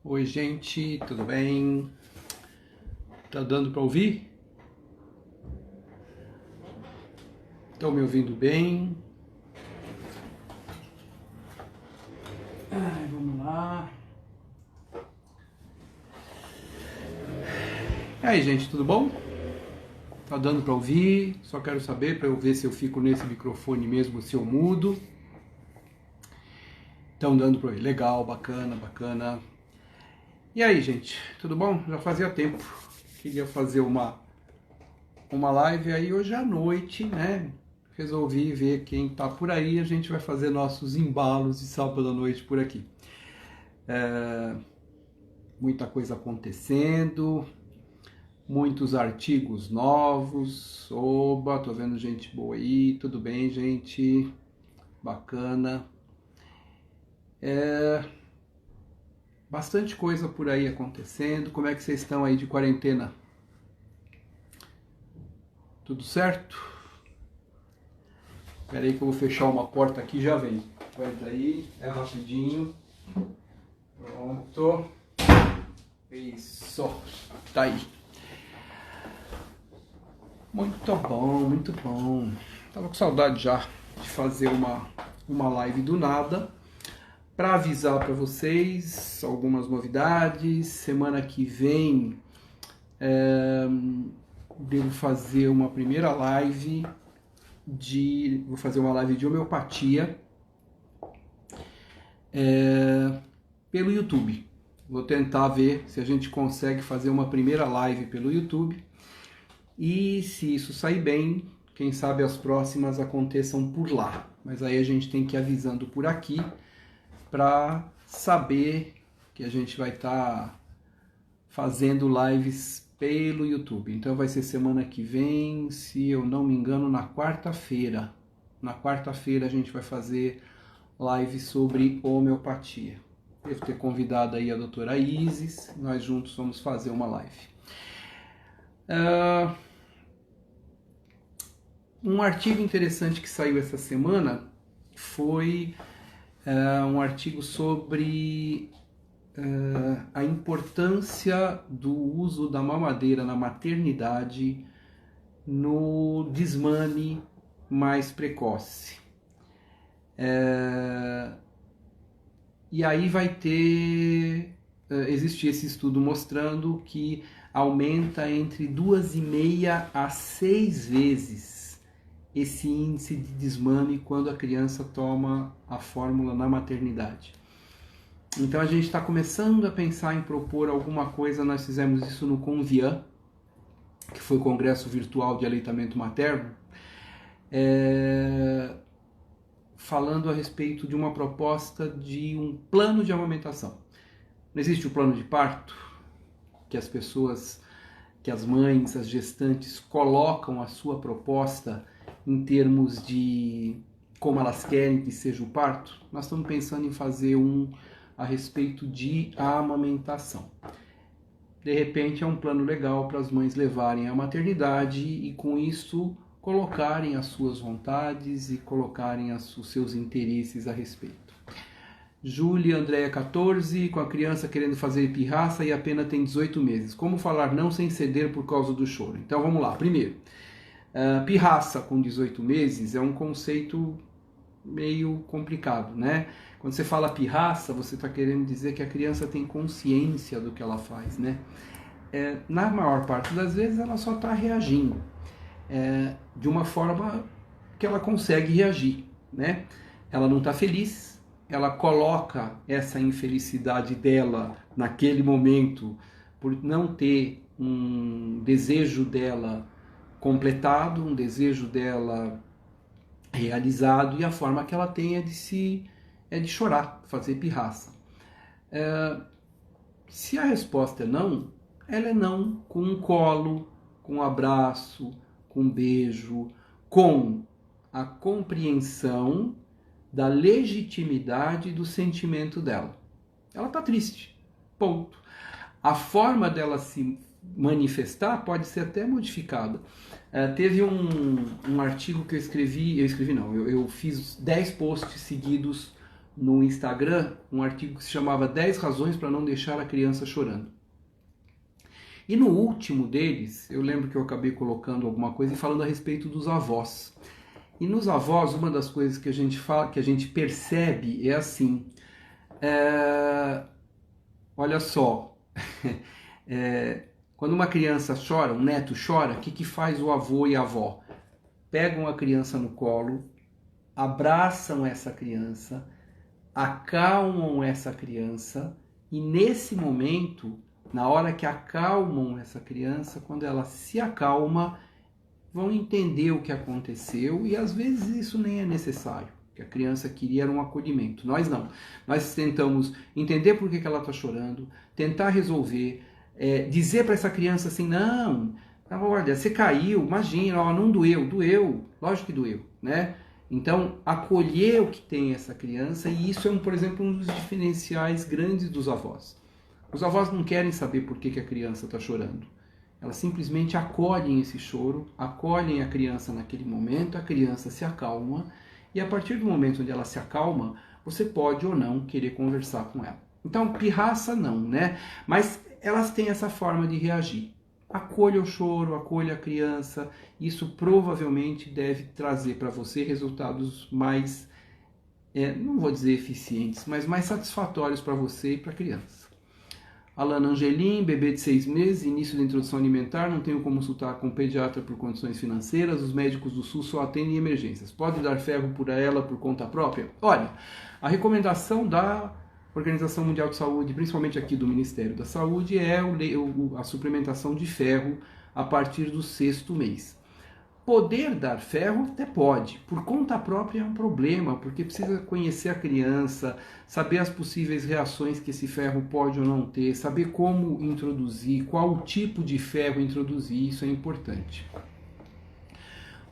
Oi, gente, tudo bem? Tá dando para ouvir? Estão me ouvindo bem? Vamos lá. E aí, gente, tudo bom? Tá dando para ouvir? Só quero saber para eu ver se eu fico nesse microfone mesmo, se eu mudo. Estão dando para ouvir. Legal, bacana. E aí, gente, tudo bom? Já fazia tempo. Queria fazer uma live aí hoje à noite, né? Resolvi ver quem tá por aí. A gente vai fazer nossos embalos de sábado à noite por aqui. Muita coisa acontecendo, muitos artigos novos. Oba, tô vendo gente boa aí. Tudo bem, gente? Bacana. Bastante coisa por aí acontecendo. Como é que vocês estão aí de quarentena? Tudo certo? Espera aí que eu vou fechar uma porta aqui e já vem. Aguenta aí, é rapidinho. Pronto. Isso. Tá aí. Muito bom. Tava com saudade já de fazer uma live do nada. Para avisar para vocês algumas novidades. Semana que vem devo fazer uma primeira live vou fazer uma live de homeopatia pelo YouTube. Vou tentar ver se a gente consegue fazer uma primeira live pelo YouTube e se isso sair bem, quem sabe as próximas aconteçam por lá. Mas aí a gente tem que ir avisando por aqui para saber que a gente vai estar fazendo lives pelo YouTube. Então vai ser semana que vem, se eu não me engano, na quarta-feira. Na quarta-feira a gente vai fazer live sobre homeopatia. Devo ter convidado aí a doutora Isis, nós juntos vamos fazer uma live. Um artigo interessante que saiu essa semana foi um artigo sobre a importância do uso da mamadeira na maternidade no desmame mais precoce. E aí vai existe esse estudo mostrando que aumenta entre 2,5 a 6 vezes esse índice de desmame quando a criança toma a fórmula na maternidade. Então a gente está começando a pensar em propor alguma coisa. Nós fizemos isso no Convian, que foi o Congresso Virtual de Aleitamento Materno, falando a respeito de uma proposta de um plano de amamentação. Não existe o plano de parto, que as mães, as gestantes colocam a sua proposta em termos de como elas querem que seja o parto. Nós estamos pensando em fazer a respeito de amamentação. De repente é um plano legal para as mães levarem à maternidade e com isso colocarem as suas vontades e colocarem os seus interesses a respeito. Júlia Andréia 14, com a criança querendo fazer pirraça e apenas tem 18 meses. Como falar não sem ceder por causa do choro? Então vamos lá. Primeiro, pirraça com 18 meses é um conceito meio complicado, né? Quando você fala pirraça, você está querendo dizer que a criança tem consciência do que ela faz, né? Na maior parte das vezes ela só está reagindo de uma forma que ela consegue reagir, né? Ela não está feliz, ela coloca essa infelicidade dela naquele momento por não ter um desejo dela completado, um desejo dela realizado, e a forma que ela tem é de chorar, fazer pirraça. Se a resposta é não, ela é não com um colo, com um abraço, com um beijo, com a compreensão da legitimidade do sentimento dela. Ela está triste, ponto. A forma dela se manifestar pode ser até modificada. Teve um artigo que eu fiz 10 posts seguidos no Instagram um artigo que se chamava 10 razões para não deixar a criança chorando. E no último deles, eu lembro que eu acabei colocando alguma coisa e falando a respeito dos avós. E nos avós, uma das coisas que a gente fala, que a gente percebe é assim, olha só, quando uma criança chora, um neto chora, o que faz o avô e a avó? Pegam a criança no colo, abraçam essa criança, acalmam essa criança e nesse momento, na hora que acalmam essa criança, quando ela se acalma, vão entender o que aconteceu e às vezes isso nem é necessário. O que a criança queria era um acolhimento. Nós não. Nós tentamos entender por que ela está chorando, tentar resolver, dizer para essa criança assim, não, olha, você caiu, imagina, ó, não doeu, doeu, lógico que doeu, né? Então, acolher o que tem essa criança, e isso é, por exemplo, um dos diferenciais grandes dos avós. Os avós não querem saber por que a criança está chorando. Elas simplesmente acolhem esse choro, acolhem a criança naquele momento, a criança se acalma, e a partir do momento onde ela se acalma, você pode ou não querer conversar com ela. Então, pirraça não, né? Mas elas têm essa forma de reagir. Acolha o choro, acolha a criança, isso provavelmente deve trazer para você resultados mais, não vou dizer eficientes, mas mais satisfatórios para você e para a criança. Alana Angelim, bebê de 6 meses, início da introdução alimentar, não tenho como consultar com pediatra por condições financeiras, os médicos do SUS só atendem emergências. Pode dar ferro por ela por conta própria? Olha, a recomendação da Organização Mundial de Saúde, principalmente aqui do Ministério da Saúde, é a suplementação de ferro a partir do 6º mês. Poder dar ferro até pode, por conta própria é um problema, porque precisa conhecer a criança, saber as possíveis reações que esse ferro pode ou não ter, saber como introduzir, qual tipo de ferro introduzir, isso é importante.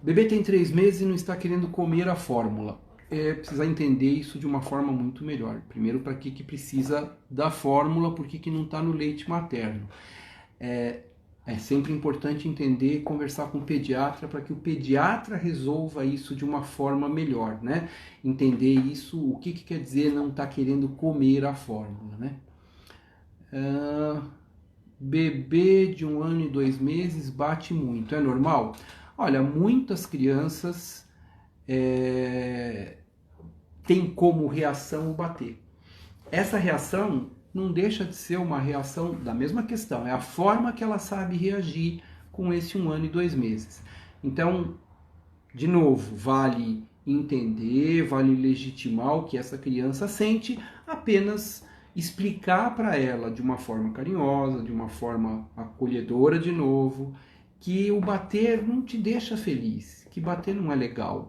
O bebê tem 3 meses e não está querendo comer a fórmula. Precisa entender isso de uma forma muito melhor. Primeiro, para que precisa da fórmula, por que não está no leite materno. É sempre importante entender e conversar com o pediatra para que o pediatra resolva isso de uma forma melhor, né? Entender isso, o que quer dizer não estar querendo comer a fórmula, né? Bebê de 1 ano e 2 meses bate muito, é normal? Olha, muitas crianças têm como reação o bater. Essa reação não deixa de ser uma reação da mesma questão, é a forma que ela sabe reagir com esse 1 ano e 2 meses. Então, de novo, vale entender, vale legitimar o que essa criança sente, apenas explicar para ela de uma forma carinhosa, de uma forma acolhedora de novo, que o bater não te deixa feliz, que bater não é legal,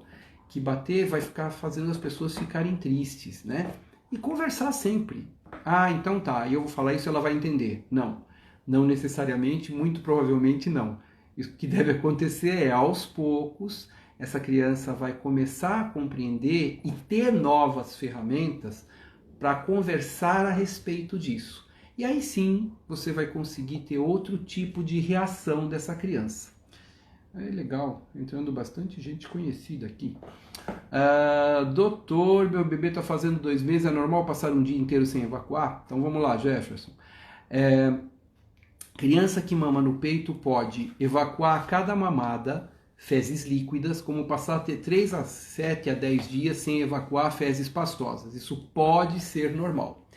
que bater vai ficar fazendo as pessoas ficarem tristes, né? E conversar sempre. Ah, então tá, eu vou falar isso, ela vai entender. Não, não necessariamente, muito provavelmente não. O que deve acontecer é, aos poucos, essa criança vai começar a compreender e ter novas ferramentas para conversar a respeito disso. E aí sim, você vai conseguir ter outro tipo de reação dessa criança. É legal, entrando bastante gente conhecida aqui. Doutor, meu bebê está fazendo 2 meses, é normal passar um dia inteiro sem evacuar? Então vamos lá, Jefferson. Criança que mama no peito pode evacuar a cada mamada fezes líquidas, como passar a ter 3 a 7 a 10 dias sem evacuar fezes pastosas. Isso pode ser normal.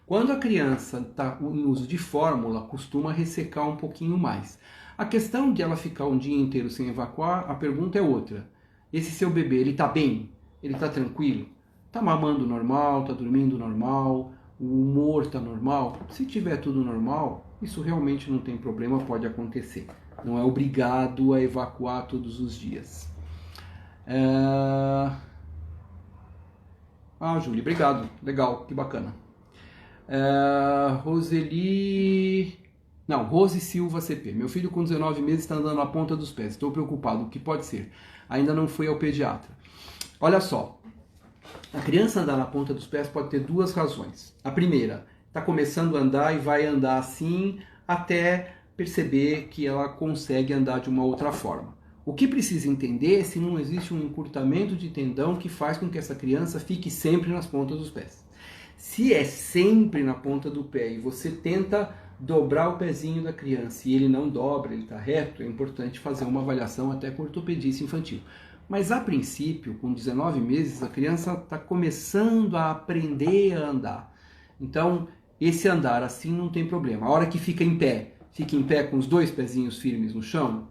Quando a criança está em uso de fórmula, costuma ressecar um pouquinho mais. A questão de ela ficar um dia inteiro sem evacuar, a pergunta é outra. Esse seu bebê, ele está bem? Ele está tranquilo? Está mamando normal? Está dormindo normal? O humor está normal? Se tiver tudo normal, isso realmente não tem problema, pode acontecer. Não é obrigado a evacuar todos os dias. Júlia, obrigado. Legal, que bacana. Rose Silva CP. Meu filho com 19 meses está andando na ponta dos pés. Estou preocupado. O que pode ser? Ainda não fui ao pediatra. Olha só. A criança andar na ponta dos pés pode ter 2 razões. A primeira, está começando a andar e vai andar assim até perceber que ela consegue andar de uma outra forma. O que precisa entender é se não existe um encurtamento de tendão que faz com que essa criança fique sempre nas pontas dos pés. Se é sempre na ponta do pé e você tenta dobrar o pezinho da criança e ele não dobra, ele está reto, é importante fazer uma avaliação até com ortopedista infantil. Mas a princípio, com 19 meses, a criança está começando a aprender a andar. Então, esse andar assim não tem problema. A hora que fica em pé com os dois pezinhos firmes no chão,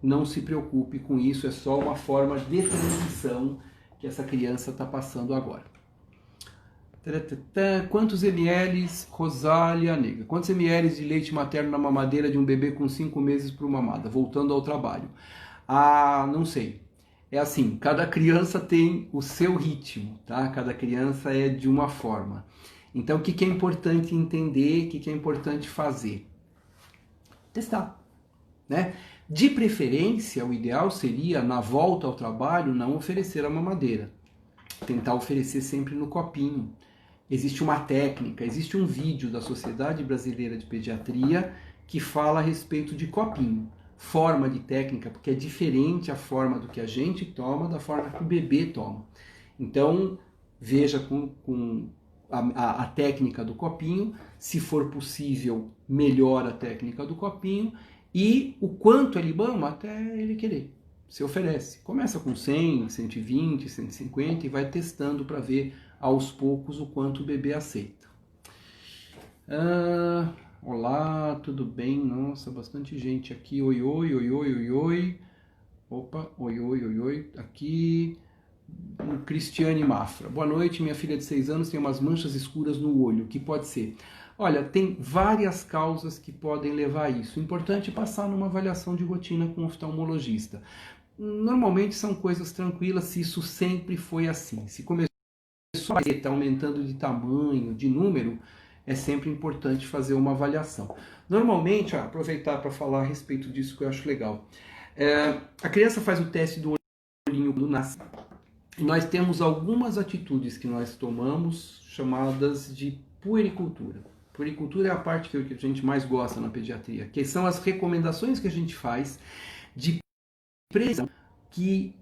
não se preocupe com isso, é só uma forma de transição que essa criança está passando agora. Quantos ml, Rosália Negra, quantos ml de leite materno na mamadeira de um bebê com 5 meses por mamada? Voltando ao trabalho. Ah, não sei. É assim, cada criança tem o seu ritmo, tá? Cada criança é de uma forma. Então, o que é importante entender, o que é importante fazer? Testar, né? De preferência, o ideal seria, na volta ao trabalho, não oferecer a mamadeira. Tentar oferecer sempre no copinho. Existe uma técnica, existe um vídeo da Sociedade Brasileira de Pediatria que fala a respeito de copinho. Forma de técnica, porque é diferente a forma do que a gente toma da forma que o bebê toma. Então, veja com a técnica do copinho, se for possível, melhora a técnica do copinho e o quanto ele mama até ele querer. Se oferece. Começa com 100, 120, 150 e vai testando para ver aos poucos o quanto o bebê aceita. Olá, tudo bem? Nossa, bastante gente aqui. Oi, oi, oi, oi, oi, oi. Opa, oi, oi, oi, oi. Aqui, Cristiane Mafra. Boa noite, minha filha de 6 anos tem umas manchas escuras no olho. O que pode ser? Olha, tem várias causas que podem levar a isso. O importante é passar numa avaliação de rotina com o oftalmologista. Normalmente são coisas tranquilas, se isso sempre foi assim. Se começou a estar aumentando de tamanho, de número, é sempre importante fazer uma avaliação. Normalmente, aproveitar para falar a respeito disso que eu acho legal. A criança faz o teste do olhinho do nascimento. Nós temos algumas atitudes que nós tomamos chamadas de puericultura. Puericultura é a parte que a gente mais gosta na pediatria, que são as recomendações que a gente faz de prevenção, que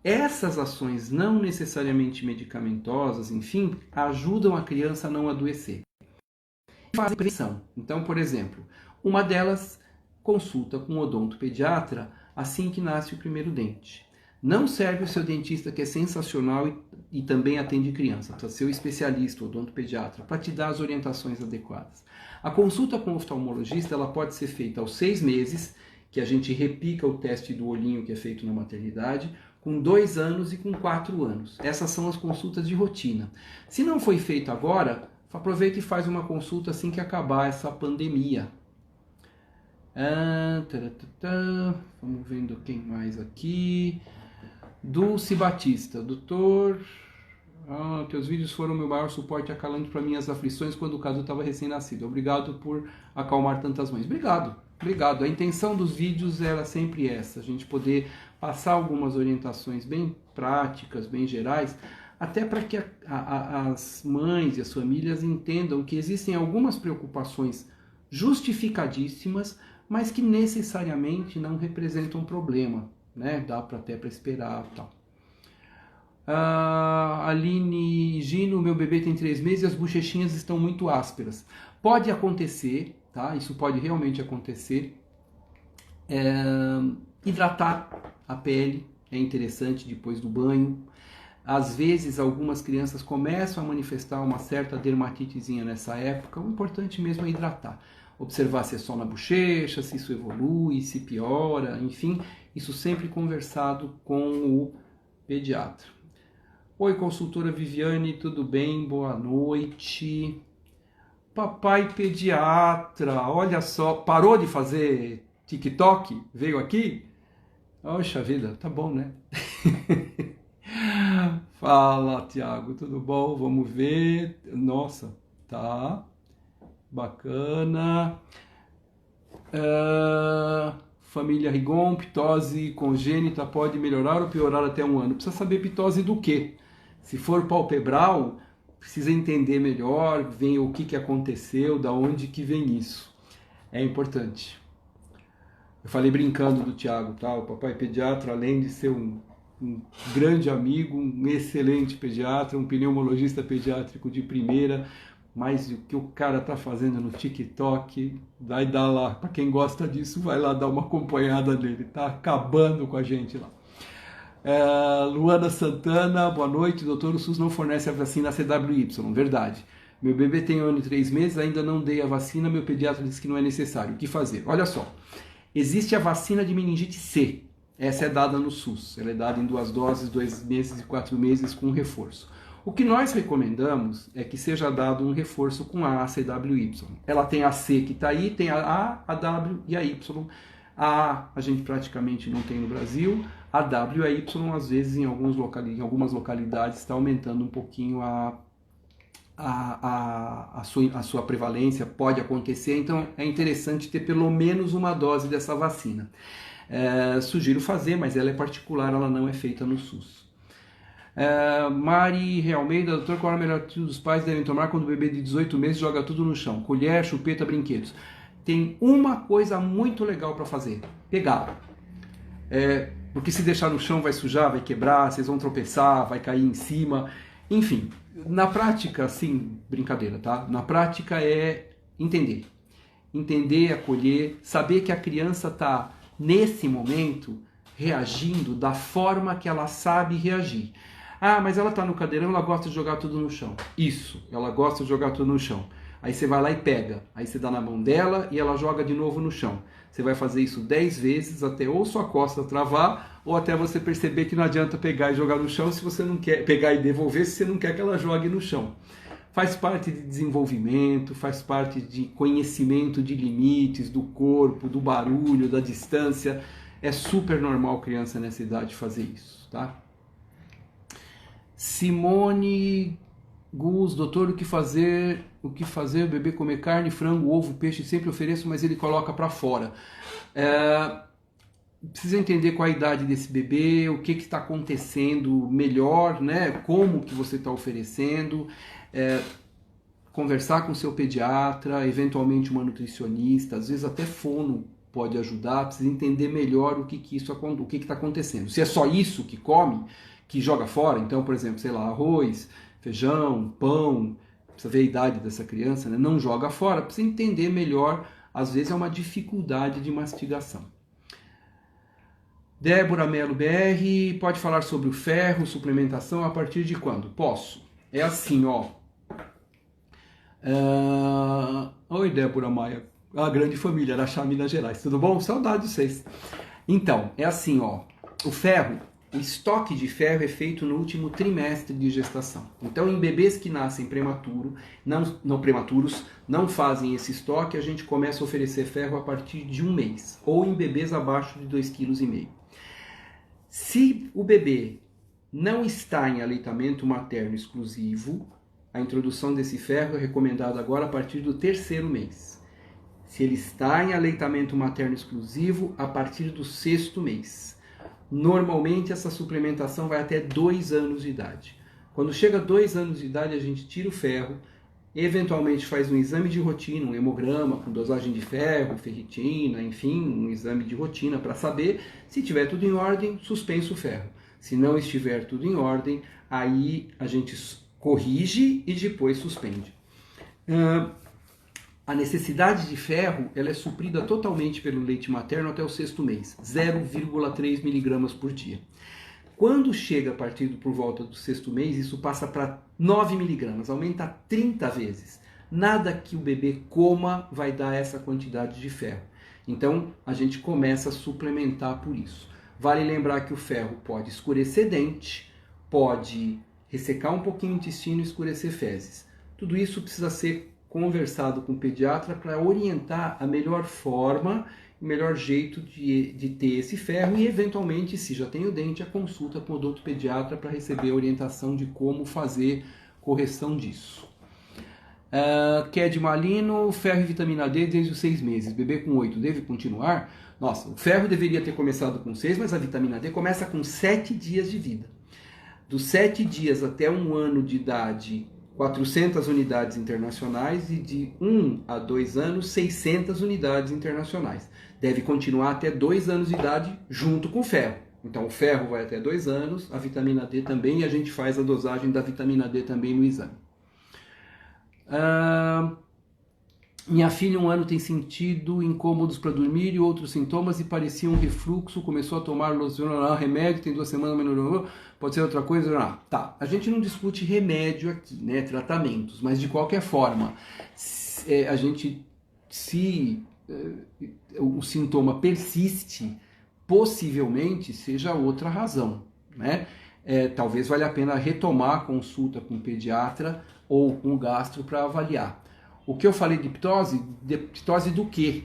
essas ações não necessariamente medicamentosas, enfim, ajudam a criança a não adoecer. Fazem prevenção. Então, por exemplo, uma delas, consulta com o odontopediatra assim que nasce o primeiro dente. Não serve o seu dentista, que é sensacional e também atende criança. Precisa ser o especialista, o odontopediatra, para te dar as orientações adequadas. A consulta com o oftalmologista ela pode ser feita aos 6 meses, que a gente repica o teste do olhinho que é feito na maternidade, com 2 anos e com 4 anos. Essas são as consultas de rotina. Se não foi feito agora, aproveita e faz uma consulta assim que acabar essa pandemia. Vamos vendo quem mais aqui. Dulce Batista. Doutor, teus vídeos foram meu maior suporte acalante para minhas aflições quando o Cadu estava recém-nascido. Obrigado por acalmar tantas mães. Obrigado. A intenção dos vídeos era sempre essa, a gente poder passar algumas orientações bem práticas, bem gerais, até para que as mães e as famílias entendam que existem algumas preocupações justificadíssimas, mas que necessariamente não representam problema, né? Dá até para esperar e tal. Aline Gino, meu bebê tem 3 meses e as bochechinhas estão muito ásperas. Pode acontecer, tá? Isso pode realmente acontecer. Hidratar a pele é interessante depois do banho. Às vezes, algumas crianças começam a manifestar uma certa dermatitezinha nessa época. O importante mesmo é hidratar. Observar se é só na bochecha, se isso evolui, se piora, enfim. Isso sempre conversado com o pediatra. Oi, consultora Viviane, tudo bem? Boa noite. Papai pediatra, olha só, parou de fazer TikTok? Veio aqui? Poxa vida, tá bom, né? Fala, Tiago, tudo bom? Vamos ver. Nossa, tá bacana. Família Rigon, pitose congênita pode melhorar ou piorar até 1 ano. Precisa saber pitose do quê? Se for palpebral, precisa entender melhor, ver o que aconteceu, da onde que vem isso. É importante. Eu falei brincando do Tiago, tá? O papai pediatra, além de ser um grande amigo, um excelente pediatra, um pneumologista pediátrico de primeira, mas o que o cara tá fazendo no TikTok, vai dar lá, para quem gosta disso, vai lá dar uma acompanhada nele, tá acabando com a gente lá. Luana Santana, boa noite, doutor, o SUS não fornece a vacina CWY, verdade. Meu bebê tem 1 ano e 3 meses, ainda não dei a vacina, meu pediatra disse que não é necessário. O que fazer? Olha só, existe a vacina de meningite C, essa é dada no SUS, ela é dada em 2 doses, 2 meses e 4 meses com reforço. O que nós recomendamos é que seja dado um reforço com a ACWY. Ela tem a C que está aí, tem a W e a Y. A gente praticamente não tem no Brasil, a W e a Y às vezes em algumas localidades está aumentando um pouquinho a sua prevalência, pode acontecer, então é interessante ter pelo menos uma dose dessa vacina. Sugiro fazer, mas ela é particular, ela não é feita no SUS. Mari Realmeida, doutor, qual é a melhor atitude dos pais devem tomar quando o bebê de 18 meses joga tudo no chão? Colher, chupeta, brinquedos. Tem uma coisa muito legal para fazer, pegá-la. Porque se deixar no chão vai sujar, vai quebrar, vocês vão tropeçar, vai cair em cima, enfim. Na prática, assim, brincadeira, tá? Na prática é entender. Entender, acolher, saber que a criança está, nesse momento, reagindo da forma que ela sabe reagir. Ah, mas ela está no cadeirão, ela gosta de jogar tudo no chão. Isso, ela gosta de jogar tudo no chão. Aí você vai lá e pega, aí você dá na mão dela e ela joga de novo no chão. Você vai fazer isso 10 vezes até ou sua costa travar ou até você perceber que não adianta pegar e jogar no chão se você não quer pegar e devolver se você não quer que ela jogue no chão. Faz parte de desenvolvimento, faz parte de conhecimento de limites do corpo, do barulho, da distância. É super normal criança nessa idade fazer isso, tá? Simone Gus, doutor, o que fazer o bebê comer carne, frango, ovo, peixe, sempre ofereço, mas ele coloca para fora. Precisa entender qual a idade desse bebê, o que está acontecendo melhor, né? Como que você está oferecendo, conversar com seu pediatra, eventualmente uma nutricionista, às vezes até fono pode ajudar, precisa entender melhor o que está acontecendo. Se é só isso que come, que joga fora, então, por exemplo, sei lá, arroz, feijão, pão, precisa ver a idade dessa criança, né? Não joga fora, precisa entender melhor, às vezes é uma dificuldade de mastigação. Débora Melo BR, pode falar sobre o ferro, suplementação, a partir de quando? Posso. É assim, ó. Oi, Débora Maia, a grande família, Araxá, Minas Gerais, tudo bom? Saudade de vocês. Então, é assim, ó, o ferro, o estoque de ferro é feito no último trimestre de gestação. Então, em bebês que nascem prematuros, não fazem esse estoque, a gente começa a oferecer ferro a partir de 1 mês, ou em bebês abaixo de 2,5 kg. Se o bebê não está em aleitamento materno exclusivo, a introdução desse ferro é recomendada agora a partir do 3º mês. Se ele está em aleitamento materno exclusivo, a partir do 6º mês. Normalmente essa suplementação vai até 2 anos de idade. Quando chega a 2 anos de idade, a gente tira o ferro, eventualmente faz um exame de rotina, um hemograma com dosagem de ferro, ferritina, enfim, um exame de rotina para saber. Se tiver tudo em ordem, suspensa o ferro. Se não estiver tudo em ordem, aí a gente corrige e depois suspende. A necessidade de ferro ela é suprida totalmente pelo leite materno até o 6º mês, 0,3 mg por dia. Quando chega a partir por volta do 6º mês, isso passa para 9 mg, aumenta 30 vezes. Nada que o bebê coma vai dar essa quantidade de ferro. Então, a gente começa a suplementar por isso. Vale lembrar que o ferro pode escurecer dente, pode ressecar um pouquinho o intestino e escurecer fezes. Tudo isso precisa ser conversado com o pediatra para orientar a melhor forma, o melhor jeito de ter esse ferro e, eventualmente, se já tem o dente, a consulta com o odontopediatra para receber a orientação de como fazer correção disso. Ked Malino, ferro e vitamina D desde os 6 meses, bebê com 8, deve continuar? Nossa, o ferro deveria ter começado com 6, mas a vitamina D começa com 7 dias de vida. Dos 7 dias até 1 ano de idade, 400 unidades internacionais e de 1 a 2 anos, 600 unidades internacionais. deve continuar até 2 anos de idade junto com o ferro. Então o ferro vai até 2 anos, a vitamina D também, e a gente faz a dosagem da vitamina D também no exame. Minha filha, 1 ano, tem sentido incômodos para dormir e outros sintomas e parecia um refluxo, começou a tomar remédio, tem 2 semanas, melhorou, pode ser outra coisa? Tá, a gente não discute remédio aqui, né, tratamentos, mas de qualquer forma, se o sintoma persiste, possivelmente seja outra razão, né? Talvez valha a pena retomar a consulta com o pediatra ou com o gastro para avaliar. O que eu falei de ptose do quê?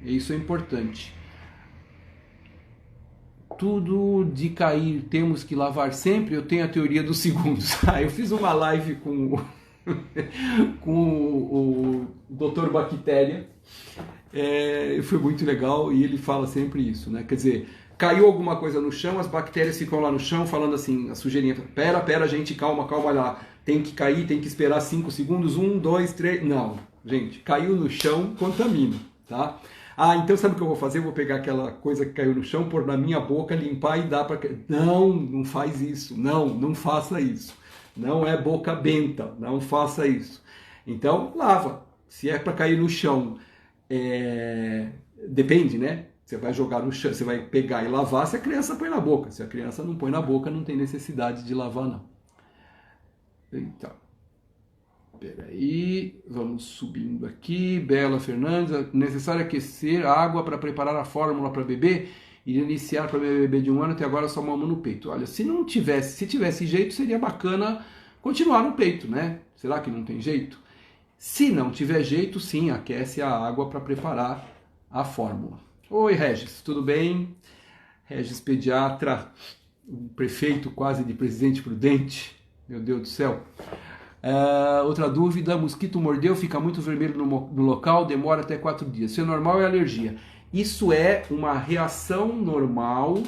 Isso é importante. Tudo de cair temos que lavar sempre, eu tenho a teoria dos segundos. Eu fiz uma live com o Dr. Bactéria, foi muito legal e ele fala sempre isso, né? Quer dizer, caiu alguma coisa no chão, as bactérias ficam lá no chão falando assim, a sujeirinha, pera, gente, calma lá, tem que cair, tem que esperar 5 segundos, 1, 2, 3, não, gente, caiu no chão, contamina, tá? Então sabe o que eu vou fazer? Eu vou pegar aquela coisa que caiu no chão, pôr na minha boca, limpar e dar para... Não faz isso, não faça isso, não é boca benta, não faça isso. Então, lava, se é para cair no chão, depende, né? Você vai jogar no chão, você vai pegar e lavar se a criança põe na boca. Se a criança não põe na boca, não tem necessidade de lavar, não. Então, peraí, vamos subindo aqui. Bela Fernandes, necessário aquecer a água para preparar a fórmula para bebê e iniciar para bebê de 1 ano, até agora só mama no peito. Olha, se tivesse jeito, seria bacana continuar no peito, né? Será que não tem jeito? Se não tiver jeito, sim, aquece a água para preparar a fórmula. Oi, Regis, tudo bem? Regis, pediatra, o prefeito quase de Presidente Prudente, meu Deus do céu. Outra dúvida, mosquito mordeu, fica muito vermelho no local, demora até 4 dias. Isso é normal ou é alergia? Isso é uma reação normal,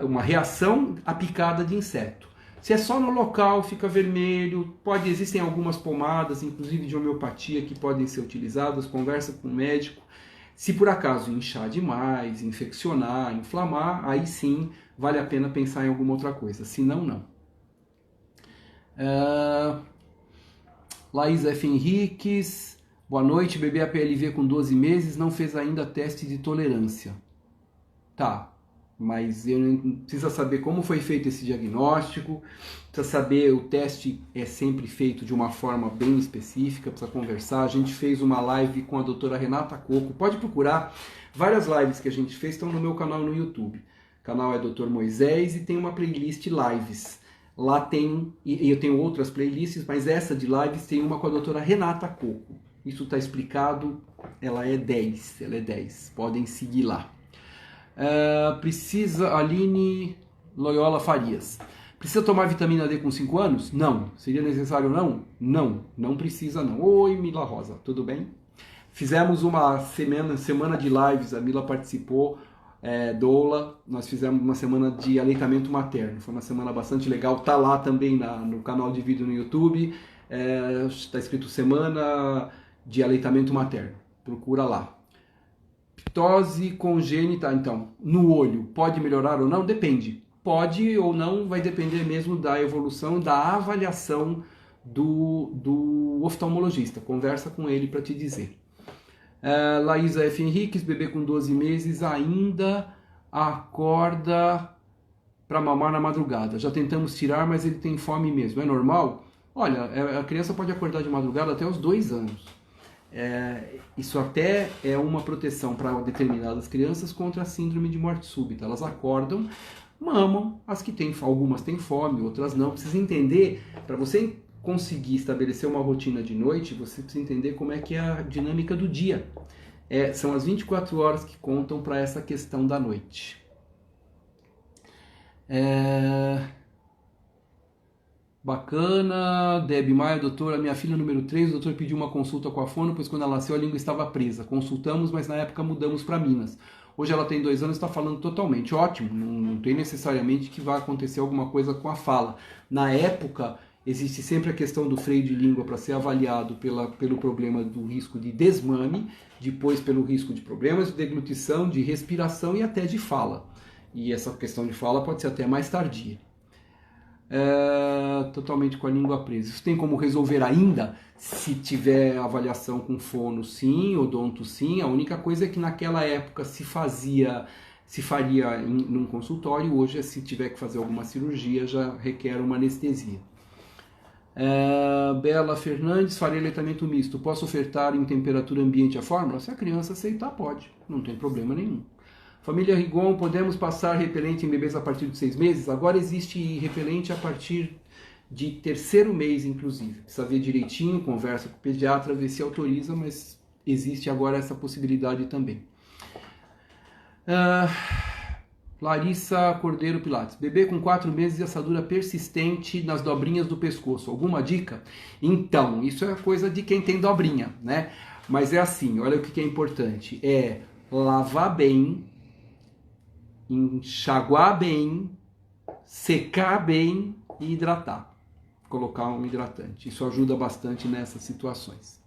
uma reação à picada de inseto. Se é só no local, fica vermelho, existem algumas pomadas, inclusive de homeopatia, que podem ser utilizadas, conversa com o médico. Se por acaso inchar demais, infeccionar, inflamar, aí sim vale a pena pensar em alguma outra coisa, se não, não. Laís F. Henriques, boa noite, bebê APLV com 12 meses, não fez ainda teste de tolerância. Tá, mas precisa saber como foi feito esse diagnóstico, precisa saber, o teste é sempre feito de uma forma bem específica, precisa conversar. A gente fez uma live com a doutora Renata Coco, pode procurar, várias lives que a gente fez estão no meu canal no YouTube. O canal é Dr. Moisés e tem uma playlist lives. Lá tem, e eu tenho outras playlists, mas essa de lives tem uma com a doutora Renata Coco. Isso está explicado, ela é 10, podem seguir lá. Aline Loyola Farias. Precisa tomar vitamina D com 5 anos? Não. Seria necessário não? Não precisa não. Oi, Mila Rosa, tudo bem? Fizemos uma semana de lives, a Mila participou, doula, nós fizemos uma semana de aleitamento materno, foi uma semana bastante legal, tá lá também no canal de vídeo no YouTube, está escrito Semana de Aleitamento Materno, procura lá. Ptose congênita, então, no olho, pode melhorar ou não? Depende. Pode ou não, vai depender mesmo da evolução, da avaliação do oftalmologista. Conversa com ele para te dizer. Laísa F. Henriques, bebê com 12 meses, ainda acorda para mamar na madrugada. Já tentamos tirar, mas ele tem fome mesmo. É normal? Olha, a criança pode acordar de madrugada até os 2 anos. Isso até é uma proteção para determinadas crianças contra a síndrome de morte súbita. Elas acordam, mamam, algumas têm fome, outras não. Precisa entender, para você conseguir estabelecer uma rotina de noite, você precisa entender como é que é a dinâmica do dia. São as 24 horas que contam para essa questão da noite. Bacana, Debbie Maia, doutora, minha filha número 3, o doutor pediu uma consulta com a fono, pois quando ela nasceu a língua estava presa. Consultamos, mas na época mudamos para Minas. Hoje ela tem 2 anos e está falando totalmente. Ótimo, não tem necessariamente que vai acontecer alguma coisa com a fala. Na época, Existe sempre a questão do freio de língua para ser avaliado pelo problema do risco de desmame, depois pelo risco de problemas de deglutição, de respiração e até de fala. E essa questão de fala pode ser até mais tardia. Totalmente com a língua presa. Isso tem como resolver ainda? Se tiver avaliação com fono, sim, odonto, sim. A única coisa é que naquela época se faria num consultório, hoje, se tiver que fazer alguma cirurgia, já requer uma anestesia. Bela Fernandes, farei aleitamento misto. Posso ofertar em temperatura ambiente a fórmula? Se a criança aceitar, pode. Não tem problema nenhum. Família Rigon, podemos passar repelente em bebês a partir de 6 meses? Agora existe repelente a partir de 3º mês, inclusive. Precisa ver direitinho, conversa com o pediatra, ver se autoriza, mas existe agora essa possibilidade também. Larissa Cordeiro Pilates. Bebê com 4 meses e assadura persistente nas dobrinhas do pescoço. Alguma dica? Então, isso é coisa de quem tem dobrinha, né? Mas é assim, olha o que é importante. É lavar bem, enxaguar bem, secar bem e hidratar. Colocar um hidratante. Isso ajuda bastante nessas situações.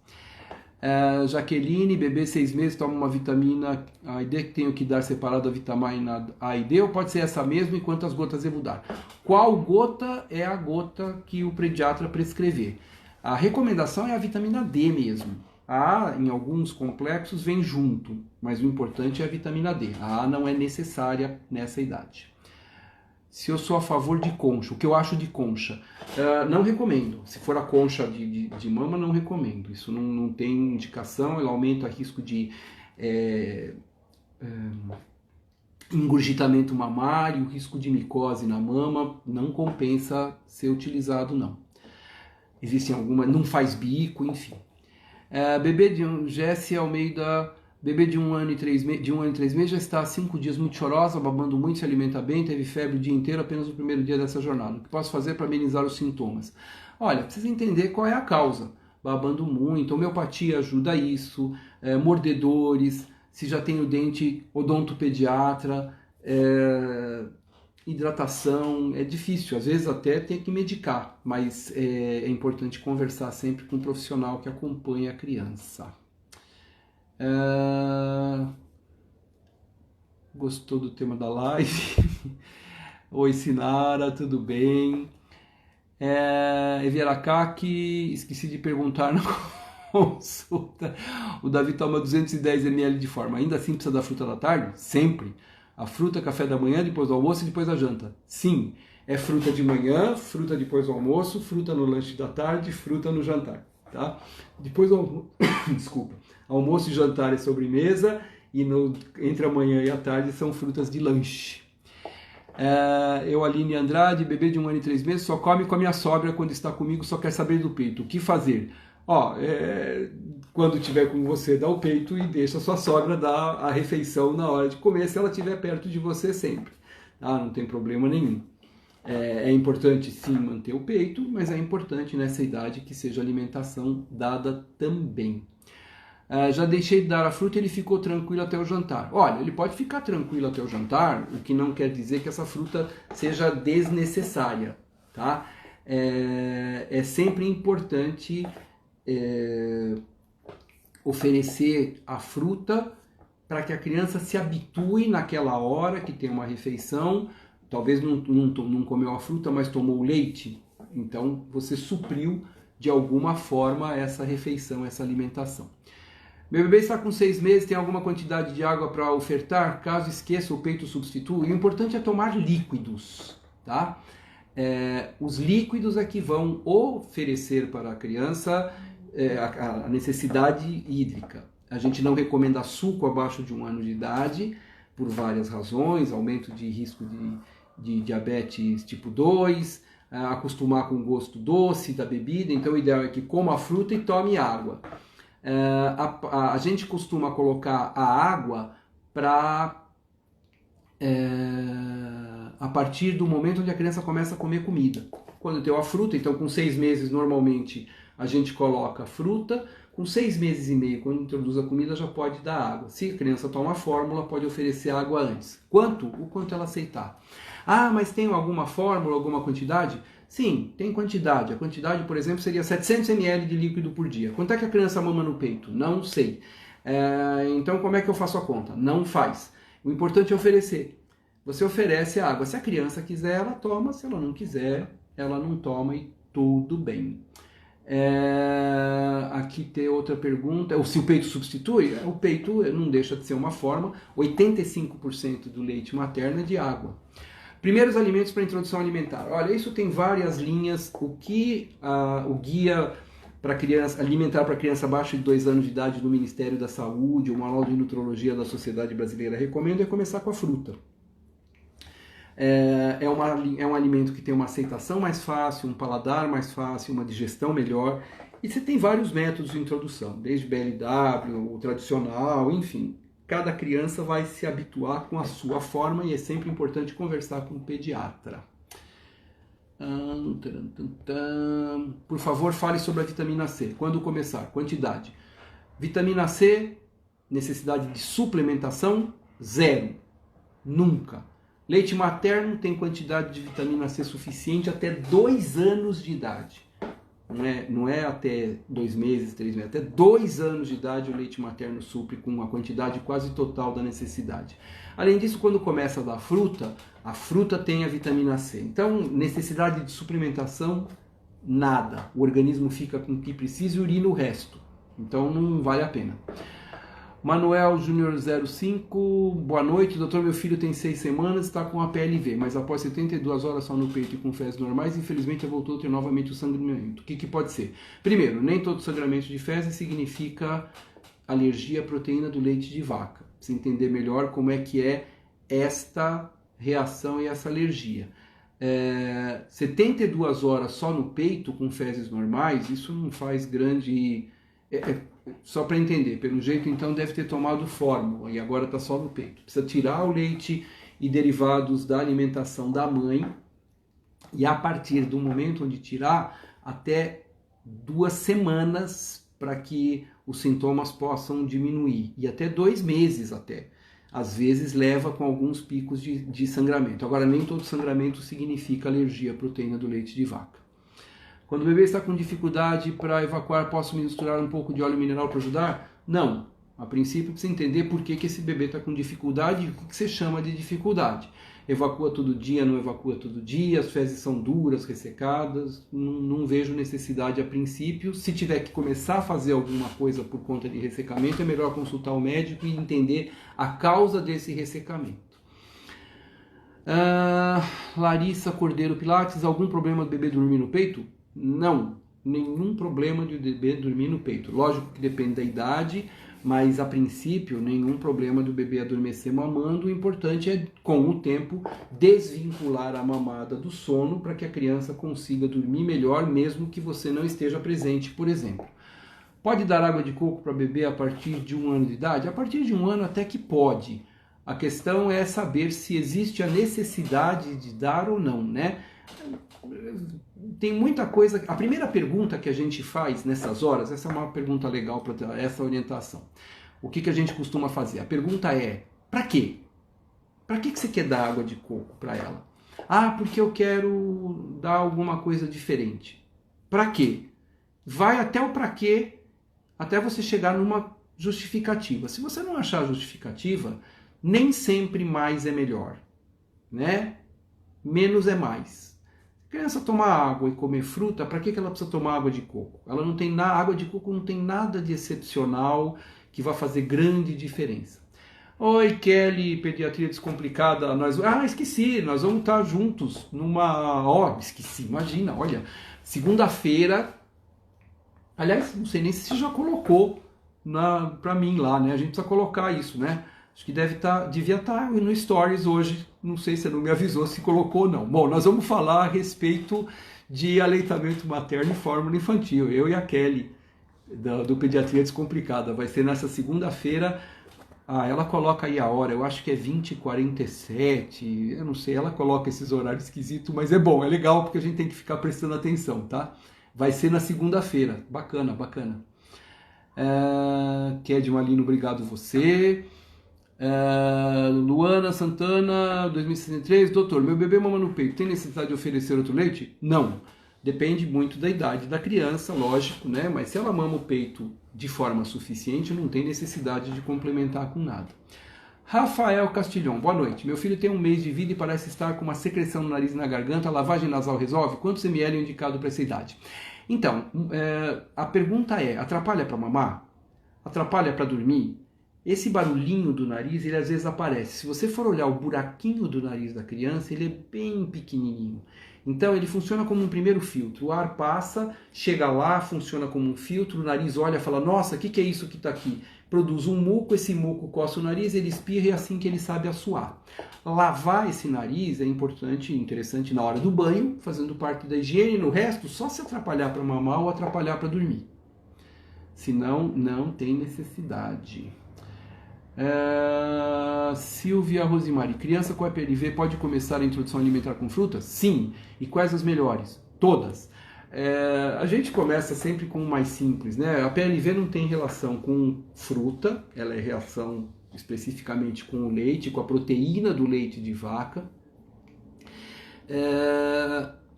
Jaqueline, bebê 6 meses, toma uma vitamina A e D, que tenho que dar separado a vitamina A e D, ou pode ser essa mesma enquanto as gotas eu vou dar? Qual gota é a gota que o pediatra prescrever? A recomendação é a vitamina D mesmo. A A, em alguns complexos, vem junto, mas o importante é a vitamina D. A A não é necessária nessa idade. Se eu sou a favor de concha, o que eu acho de concha? Não recomendo. Se for a concha de mama, não recomendo. Isso não tem indicação, ela aumenta o risco de engurgitamento mamário, o risco de micose na mama, não compensa ser utilizado, não. Existem algumas, não faz bico, enfim. Bebê de Jessie Almeida, bebê de 1 ano e 3 meses, já está há 5 dias muito chorosa, babando muito, se alimenta bem, teve febre o dia inteiro, apenas no primeiro dia dessa jornada. O que posso fazer para amenizar os sintomas? Olha, precisa entender qual é a causa. Babando muito, homeopatia ajuda isso, mordedores, se já tem o dente, odontopediatra, hidratação, é difícil, às vezes até tem que medicar, mas é importante conversar sempre com um profissional que acompanha a criança. Gostou do tema da live? Oi, Sinara, tudo bem? Evieracaki, esqueci de perguntar na consulta. O Davi toma 210 ml de forma. Ainda assim precisa da fruta da tarde? Sempre. A fruta, café da manhã, depois do almoço e depois da janta. Sim, é fruta de manhã, fruta depois do almoço, fruta no lanche da tarde, fruta no jantar. Tá? Depois do desculpa. Almoço e jantar é sobremesa e entre a manhã e a tarde são frutas de lanche. Aline Andrade, bebê de 1 ano e 3 meses, só come com a minha sogra quando está comigo, só quer saber do peito. O que fazer? Quando estiver com você, dá o peito e deixa a sua sogra dar a refeição na hora de comer, se ela estiver perto de você sempre. Não tem problema nenhum. É importante sim manter o peito, mas é importante nessa idade que seja alimentação dada também. Já deixei de dar a fruta e ele ficou tranquilo até o jantar. Olha, ele pode ficar tranquilo até o jantar, o que não quer dizer que essa fruta seja desnecessária, tá? É sempre importante oferecer a fruta para que a criança se habitue naquela hora que tem uma refeição. Talvez não comeu a fruta, mas tomou o leite. Então, você supriu de alguma forma essa refeição, essa alimentação. Meu bebê está com 6 meses, tem alguma quantidade de água para ofertar? Caso esqueça, o peito substitui. O importante é tomar líquidos, tá? Os líquidos é que vão oferecer para a criança a necessidade hídrica. A gente não recomenda suco abaixo de 1 ano de idade, por várias razões, aumento de risco de diabetes tipo 2, acostumar com o gosto doce da bebida, então o ideal é que coma a fruta e tome água. A gente costuma colocar a água a partir do momento onde a criança começa a comer comida. Quando tem a fruta, então com 6 meses normalmente a gente coloca a fruta, com 6 meses e meio, quando introduz a comida, já pode dar água. Se a criança toma a fórmula, pode oferecer água antes. O quanto ela aceitar. Ah, mas tem alguma fórmula, alguma quantidade? Sim, tem quantidade. A quantidade, por exemplo, seria 700 ml de líquido por dia. Quanto é que a criança mama no peito? Não sei. Então, como é que eu faço a conta? Não faz. O importante é oferecer. Você oferece a água. Se a criança quiser, ela toma. Se ela não quiser, ela não toma e tudo bem. Aqui tem outra pergunta. Se o peito substitui? O peito não deixa de ser uma forma. 85% do leite materno é de água. Primeiros alimentos para introdução alimentar. Olha, isso tem várias linhas. O guia para criança, alimentar para criança abaixo de 2 anos de idade do Ministério da Saúde, o Manual de Nutrologia da Sociedade Brasileira recomenda começar com a fruta. É um alimento que tem uma aceitação mais fácil, um paladar mais fácil, uma digestão melhor. E você tem vários métodos de introdução, desde BLW, o tradicional, enfim. Cada criança vai se habituar com a sua forma e é sempre importante conversar com o pediatra. Por favor, fale sobre a vitamina C. Quando começar? Quantidade. Vitamina C, necessidade de suplementação? 0. Nunca. Leite materno tem quantidade de vitamina C suficiente até 2 anos de idade. Não é até 2 meses, 3 meses, até 2 anos de idade o leite materno supre com uma quantidade quase total da necessidade. Além disso, quando começa a dar fruta, a fruta tem a vitamina C. Então, necessidade de suplementação, nada. O organismo fica com o que precisa e urina o resto. Então, não vale a pena. Manuel Júnior 05, boa noite, doutor, meu filho tem 6 semanas, está com a PLV, mas após 72 horas só no peito e com fezes normais, infelizmente voltou a ter novamente o sangramento. O que pode ser? Primeiro, nem todo sangramento de fezes significa alergia à proteína do leite de vaca. Para você entender melhor como é que é esta reação e essa alergia. 72 horas só no peito com fezes normais, isso não faz grande... Só para entender, pelo jeito então deve ter tomado fórmula e agora está só no peito. Precisa tirar o leite e derivados da alimentação da mãe e a partir do momento onde tirar, até 2 semanas para que os sintomas possam diminuir e até 2 meses até. Às vezes leva com alguns picos de sangramento. Agora nem todo sangramento significa alergia à proteína do leite de vaca. Quando o bebê está com dificuldade para evacuar, posso misturar um pouco de óleo mineral para ajudar? Não. A princípio, precisa entender por que esse bebê está com dificuldade e o que você chama de dificuldade. Evacua todo dia, não evacua todo dia, as fezes são duras, ressecadas, não vejo necessidade a princípio. Se tiver que começar a fazer alguma coisa por conta de ressecamento, é melhor consultar o médico e entender a causa desse ressecamento. Larissa Cordeiro Pilates, algum problema do bebê dormir no peito? Não, nenhum problema de o bebê dormir no peito. Lógico que depende da idade, mas a princípio nenhum problema do bebê adormecer mamando. O importante é, com o tempo, desvincular a mamada do sono para que a criança consiga dormir melhor, mesmo que você não esteja presente, por exemplo. Pode dar água de coco para bebê a partir de 1 ano de idade? A partir de 1 ano até que pode. A questão é saber se existe a necessidade de dar ou não, né? Tem muita coisa. A primeira pergunta que a gente faz nessas horas, essa é uma pergunta legal para ter essa orientação. O que a gente costuma fazer? A pergunta é: para quê? Para que você quer dar água de coco para ela? Ah, porque eu quero dar alguma coisa diferente. Para quê? Vai até o para quê, até você chegar numa justificativa. Se você não achar justificativa, nem sempre mais é melhor, né? Menos é mais. Se a criança tomar água e comer fruta, para que ela precisa tomar água de coco? Ela não tem água de coco não tem nada de excepcional que vai fazer grande diferença. Oi, Kelly, Pediatria Descomplicada. Esqueci, nós vamos estar juntos numa... esqueci, imagina, olha, segunda-feira. Aliás, não sei nem se você já colocou para mim lá, né? A gente precisa colocar isso, né? Acho que devia estar no Stories hoje, não sei se você não me avisou se colocou ou não. Bom, nós vamos falar a respeito de aleitamento materno e fórmula infantil. Eu e a Kelly, do Pediatria Descomplicada. Vai ser nessa segunda-feira. Ela coloca aí a hora, eu acho que é 20h47, eu não sei, ela coloca esses horários esquisitos, mas é bom, é legal porque a gente tem que ficar prestando atenção, tá? Vai ser na segunda-feira, bacana, bacana. Ked Malino, obrigado você. Luana Santana, 2063, doutor, meu bebê mama no peito, tem necessidade de oferecer outro leite? Não. Depende muito da idade da criança, lógico, né? Mas se ela mama o peito de forma suficiente, não tem necessidade de complementar com nada. Rafael Castilhão, boa noite. Meu filho tem 1 mês de vida e parece estar com uma secreção no nariz e na garganta. A lavagem nasal resolve? Quantos ml é indicado para essa idade? Então, a pergunta é, atrapalha para mamar? Atrapalha para dormir? Esse barulhinho do nariz, ele às vezes aparece. Se você for olhar o buraquinho do nariz da criança, ele é bem pequenininho. Então ele funciona como um primeiro filtro. O ar passa, chega lá, funciona como um filtro, o nariz olha e fala, nossa, o que é isso que está aqui? Produz um muco, esse muco coça o nariz, ele espirra e é assim que ele sabe assoar. Lavar esse nariz é importante e interessante na hora do banho, fazendo parte da higiene, no resto, só se atrapalhar para mamar ou atrapalhar para dormir. Senão, não tem necessidade. Silvia Rosimari, criança com EPLV pode começar a introdução alimentar com frutas? Sim. E quais as melhores? Todas. A gente começa sempre com o mais simples, né? A PLV não tem relação com fruta, ela é relação especificamente com o leite, com a proteína do leite de vaca.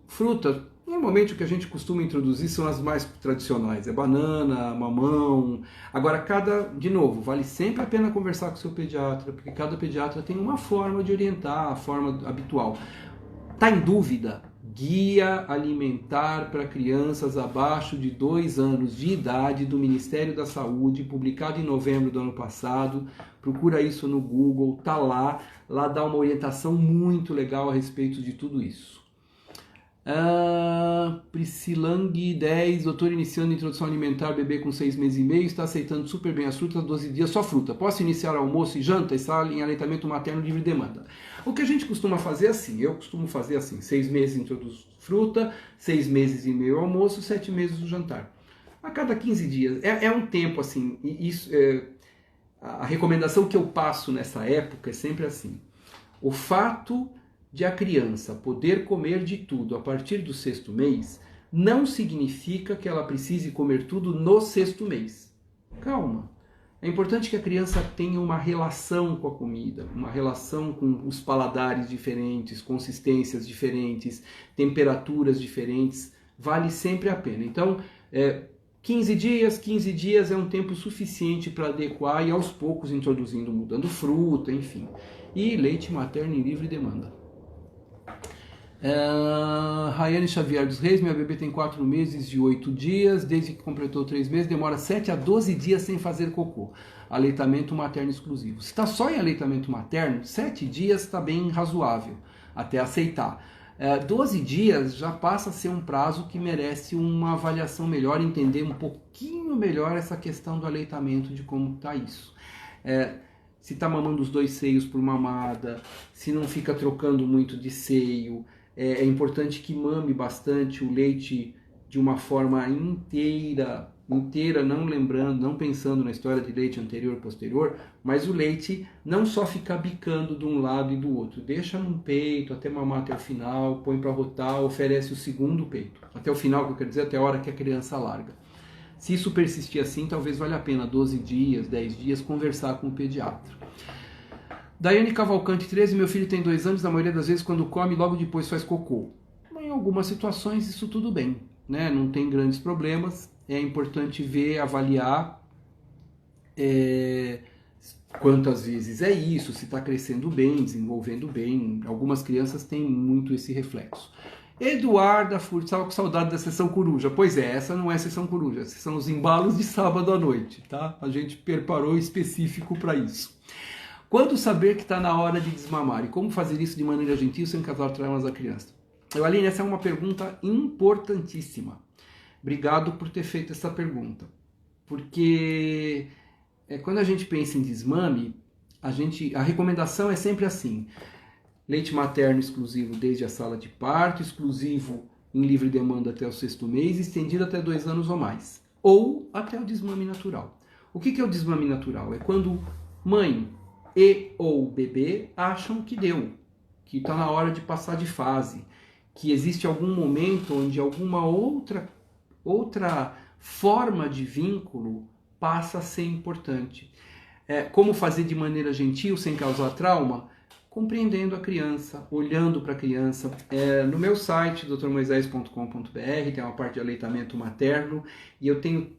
Fruta, normalmente o que a gente costuma introduzir são as mais tradicionais, é banana, mamão. Agora, de novo, vale sempre a pena conversar com o seu pediatra, porque cada pediatra tem uma forma de orientar, a forma habitual. Tá em dúvida? Guia Alimentar para Crianças abaixo de 2 anos de idade do Ministério da Saúde, publicado em novembro do ano passado. Procura isso no Google, tá lá. Lá dá uma orientação muito legal a respeito de tudo isso. Priscilang 10, doutor iniciando introdução alimentar, bebê com 6 meses e meio, está aceitando super bem as frutas, 12 dias, só fruta. Posso iniciar almoço e janta? Está em aleitamento materno livre demanda. O que a gente costuma fazer assim, eu costumo fazer assim, 6 meses introduz fruta, 6 meses e meio almoço, 7 meses o jantar. A cada 15 dias, é um tempo assim, isso, a recomendação que eu passo nessa época é sempre assim, o fato de a criança poder comer de tudo a partir do 6º mês, não significa que ela precise comer tudo no 6º mês. Calma. É importante que a criança tenha uma relação com a comida, uma relação com os paladares diferentes, consistências diferentes, temperaturas diferentes. Vale sempre a pena. Então, 15 dias é um tempo suficiente para adequar e aos poucos introduzindo, mudando fruta, enfim. E leite materno em livre demanda. Rayane Xavier dos Reis, minha bebê tem 4 meses e 8 dias, desde que completou 3 meses, demora 7 a 12 dias sem fazer cocô. Aleitamento materno exclusivo. Se está só em aleitamento materno, 7 dias está bem razoável, até aceitar. 12 dias já passa a ser um prazo que merece uma avaliação melhor, entender um pouquinho melhor essa questão do aleitamento, de como está isso. Se está mamando os 2 seios por mamada, se não fica trocando muito de seio. É importante que mame bastante o leite de uma forma inteira, não pensando na história de leite anterior e posterior, mas o leite não só ficar bicando de um lado e do outro, deixa no peito até mamar até o final, põe para rotar, oferece o segundo peito, até o final, que eu quero dizer, até a hora que a criança larga. Se isso persistir assim, talvez valha a pena 12 dias, 10 dias, conversar com o pediatra. Daiane Cavalcante, 13, meu filho tem 2 anos, na maioria das vezes quando come, logo depois faz cocô. Em algumas situações isso tudo bem, né? Não tem grandes problemas, é importante ver, avaliar quantas vezes é isso, se está crescendo bem, desenvolvendo bem. Algumas crianças têm muito esse reflexo. Eduarda Furt, estava com saudade da sessão coruja. Pois é, essa não é sessão coruja, esses são os embalos de sábado à noite, tá? A gente preparou específico para isso. Quando saber que está na hora de desmamar? E como fazer isso de maneira gentil sem causar traumas à criança? Aline, essa é uma pergunta importantíssima. Obrigado por ter feito essa pergunta. Porque quando a gente pensa em desmame, a recomendação é sempre assim. Leite materno exclusivo desde a sala de parto, exclusivo em livre demanda até o 6º mês, estendido até 2 anos ou mais. Ou até o desmame natural. O que é o desmame natural? É quando mãe e ou bebê acham que deu, que está na hora de passar de fase, que existe algum momento onde alguma outra forma de vínculo passa a ser importante. Como fazer de maneira gentil, sem causar trauma? Compreendendo a criança, olhando para a criança. No meu site, drmoisés.com.br, tem uma parte de aleitamento materno, e eu tenho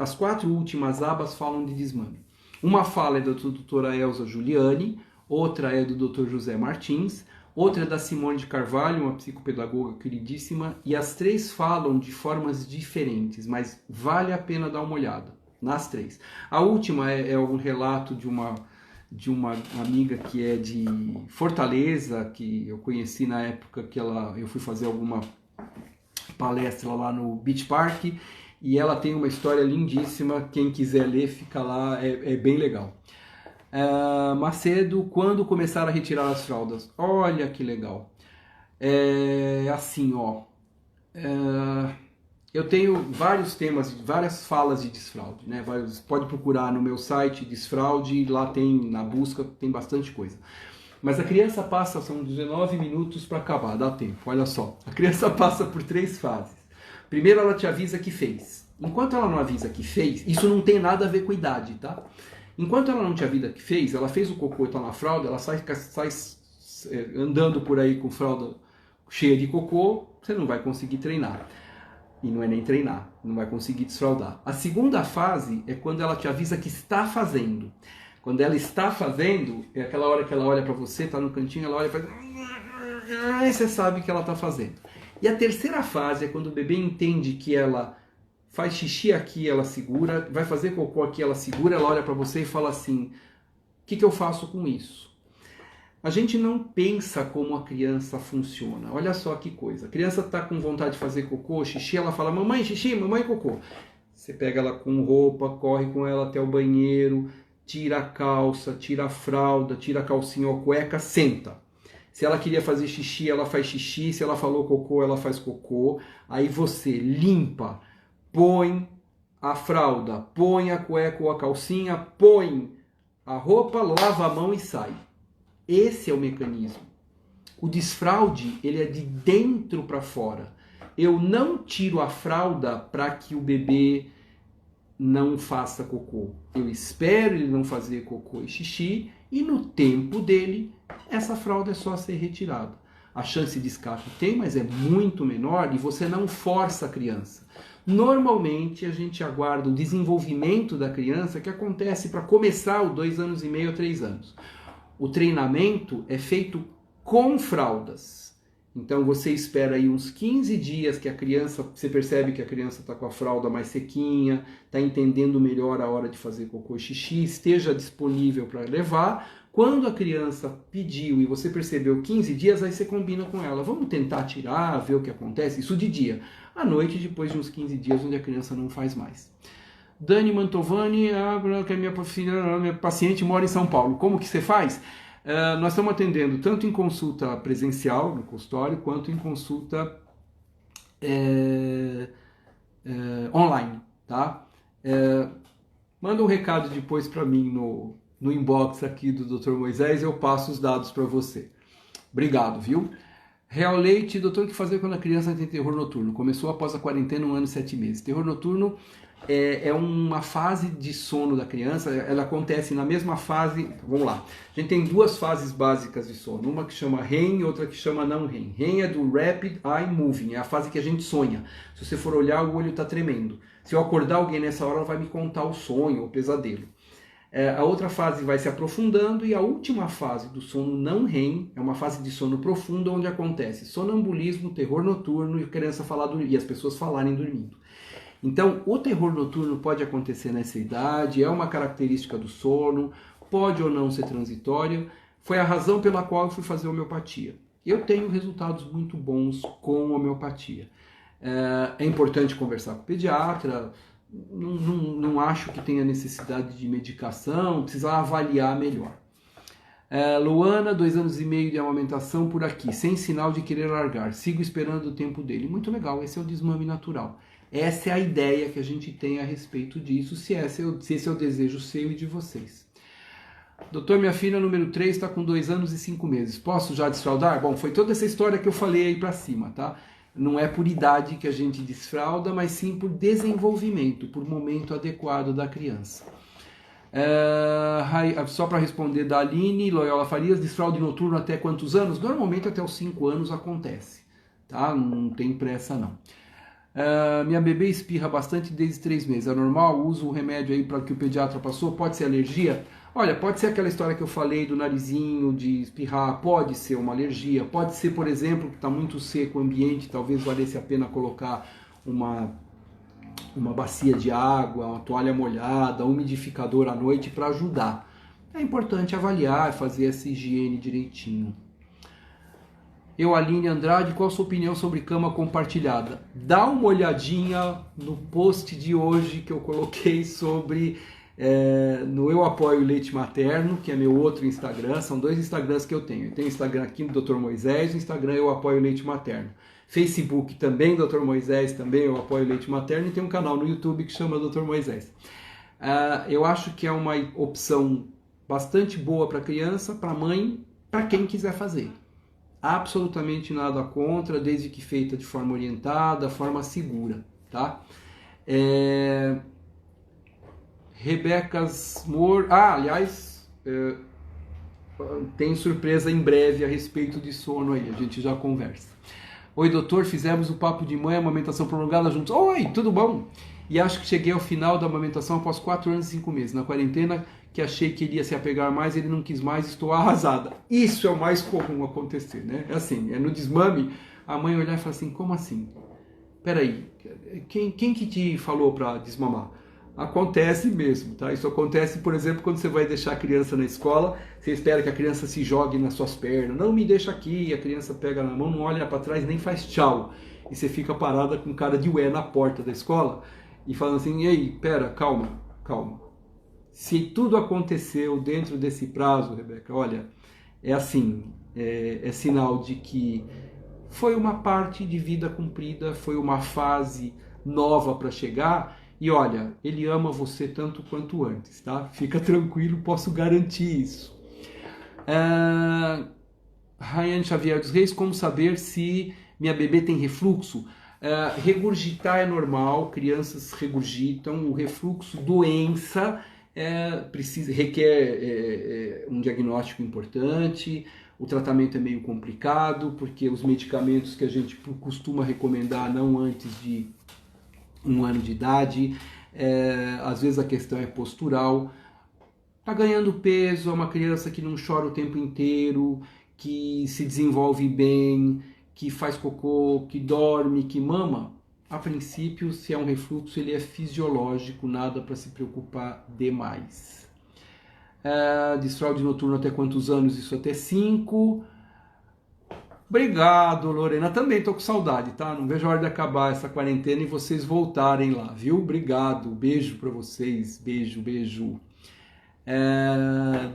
as 4 últimas abas falam de desmame. Uma fala é da doutora Elza Giuliani, outra é do Dr. José Martins, outra é da Simone de Carvalho, uma psicopedagoga queridíssima, e as 3 falam de formas diferentes, mas vale a pena dar uma olhada nas 3. A última é um relato de uma amiga que é de Fortaleza, que eu conheci na época que eu fui fazer alguma palestra lá no Beach Park, e ela tem uma história lindíssima, quem quiser ler, fica lá, é bem legal. Macedo, quando começar a retirar as fraldas? Olha que legal. Eu tenho vários temas, várias falas de desfraude, né? Pode procurar no meu site desfraude, lá tem, na busca, tem bastante coisa. Mas a criança passa, são 19 minutos para acabar, dá tempo, olha só. A criança passa por 3 fases. Primeiro ela te avisa que fez. Enquanto ela não avisa que fez, isso não tem nada a ver com idade, tá? Enquanto ela não te avisa que fez, ela fez o cocô e tá na fralda, ela sai andando por aí com fralda cheia de cocô, você não vai conseguir treinar. E não é nem treinar, não vai conseguir desfraldar. A segunda fase é quando ela te avisa que está fazendo. Quando ela está fazendo, é aquela hora que ela olha para você, tá no cantinho, ela olha e faz... Aí você sabe que ela está fazendo. E a terceira fase é quando o bebê entende que ela faz xixi aqui, ela segura, vai fazer cocô aqui, ela segura, ela olha para você e fala assim, o que eu faço com isso? A gente não pensa como a criança funciona. Olha só que coisa. A criança está com vontade de fazer cocô, xixi, ela fala, mamãe xixi, mamãe cocô. Você pega ela com roupa, corre com ela até o banheiro, tira a calça, tira a fralda, tira a calcinha ou a cueca, senta. Se ela queria fazer xixi, ela faz xixi. Se ela falou cocô, ela faz cocô. Aí você limpa, põe a fralda, põe a cueca ou a calcinha, põe a roupa, lava a mão e sai. Esse é o mecanismo. O desfraude, ele é de dentro para fora. Eu não tiro a fralda para que o bebê não faça cocô. Eu espero ele não fazer cocô e xixi e no tempo dele, essa fralda é só ser retirada. A chance de escape tem, mas é muito menor e você não força a criança. Normalmente a gente aguarda o desenvolvimento da criança que acontece para começar os 2 anos e meio a 3 anos. O treinamento é feito com fraldas. Então você espera aí uns 15 dias que a criança, você percebe que a criança está com a fralda mais sequinha, está entendendo melhor a hora de fazer cocô e xixi, esteja disponível para levar. Quando a criança pediu e você percebeu 15 dias, aí você combina com ela. Vamos tentar tirar, ver o que acontece? Isso de dia. À noite, depois de uns 15 dias, onde a criança não faz mais. Dani Mantovani, que é minha paciente, mora em São Paulo. Como que você faz? Nós estamos atendendo tanto em consulta presencial, no consultório, quanto em consulta online, tá? Manda um recado depois para mim no inbox aqui do Dr. Moisés, eu passo os dados para você. Obrigado, viu? Real Leite, doutor, o que fazer quando a criança tem terror noturno? Começou após a quarentena, 1 ano e 7 meses. Terror noturno é uma fase de sono da criança, ela acontece na mesma fase, vamos lá, a gente tem 2 fases básicas de sono, uma que chama REM e outra que chama não REM. REM é do Rapid Eye Moving, é a fase que a gente sonha. Se você for olhar, o olho está tremendo. Se eu acordar alguém nessa hora, ela vai me contar o sonho, o pesadelo. A outra fase vai se aprofundando e a última fase do sono não REM é uma fase de sono profundo onde acontece sonambulismo, terror noturno e a criança e as pessoas falarem dormindo. Então, o terror noturno pode acontecer nessa idade, é uma característica do sono, pode ou não ser transitório. Foi a razão pela qual eu fui fazer homeopatia. Eu tenho resultados muito bons com homeopatia. É importante conversar com o pediatra, não acho que tenha necessidade de medicação, precisa avaliar melhor. Luana, 2 anos e meio de amamentação por aqui, sem sinal de querer largar, sigo esperando o tempo dele. Muito legal, esse é o desmame natural. Essa é a ideia que a gente tem a respeito disso, se esse é o desejo seu e de vocês. Doutor, minha filha número 3 está com 2 anos e 5 meses. Posso já desfraldar? Bom, foi toda essa história que eu falei aí para cima, tá? Não é por idade que a gente desfralda, mas sim por desenvolvimento, por momento adequado da criança. Só para responder da Aline, Loyola Farias, desfraude noturno até quantos anos? Normalmente até os 5 anos acontece, tá? Não tem pressa não. Minha bebê espirra bastante desde 3 meses, é normal? Uso o remédio aí para que o pediatra passou? Pode ser alergia? Olha, pode ser aquela história que eu falei do narizinho, de espirrar, pode ser uma alergia, pode ser, por exemplo, que está muito seco o ambiente, talvez valesse a pena colocar uma bacia de água, uma toalha molhada, um umidificador à noite para ajudar. É importante avaliar, fazer essa higiene direitinho. Aline Andrade, qual a sua opinião sobre cama compartilhada? Dá uma olhadinha no post de hoje que eu coloquei sobre no Eu Apoio Leite Materno, que é meu outro Instagram. São 2 Instagrams que eu tenho. Eu tenho o Instagram aqui do Dr. Moisés, o Instagram Eu Apoio Leite Materno. Facebook também, Dr. Moisés, também Eu Apoio Leite Materno. E tem um canal no YouTube que chama Dr. Moisés. Eu acho que é uma opção bastante boa para criança, para mãe, para quem quiser fazer. Absolutamente nada contra, desde que feita de forma orientada, forma segura, tá? Rebecas Moore... aliás, tem surpresa em breve a respeito de sono aí, a gente já conversa. Oi, doutor, fizemos o papo de mãe, amamentação prolongada juntos. Oi, tudo bom? E acho que cheguei ao final da amamentação após 4 anos e 5 meses. Na quarentena, que achei que ele ia se apegar mais, ele não quis mais, estou arrasada. Isso é o mais comum acontecer, né? É assim, no desmame, a mãe olhar e falar assim, como assim? Peraí, quem que te falou para desmamar? Acontece mesmo, tá? Isso acontece, por exemplo, quando você vai deixar a criança na escola, você espera que a criança se jogue nas suas pernas, não me deixa aqui, a criança pega na mão, não olha para trás, nem faz tchau. E você fica parada com cara de ué na porta da escola e falando assim, ei, pera, calma, calma. Se tudo aconteceu dentro desse prazo, Rebeca, olha, é assim, é sinal de que foi uma parte de vida cumprida, foi uma fase nova para chegar e olha, ele ama você tanto quanto antes, tá? Fica tranquilo, posso garantir isso. Rayane Xavier dos Reis, como saber se minha bebê tem refluxo? Regurgitar é normal, crianças regurgitam, o refluxo, doença, requer um diagnóstico importante, o tratamento é meio complicado, porque os medicamentos que a gente costuma recomendar não antes de 1 ano de idade, às vezes a questão é postural. Está ganhando peso, é uma criança que não chora o tempo inteiro, que se desenvolve bem, que faz cocô, que dorme, que mama. A princípio, se é um refluxo, ele é fisiológico, nada para se preocupar demais. Desfraude noturno até quantos anos? Isso até 5. Obrigado, Lorena. Também tô com saudade, tá? Não vejo a hora de acabar essa quarentena e vocês voltarem lá, viu? Obrigado. Beijo para vocês. Beijo, beijo.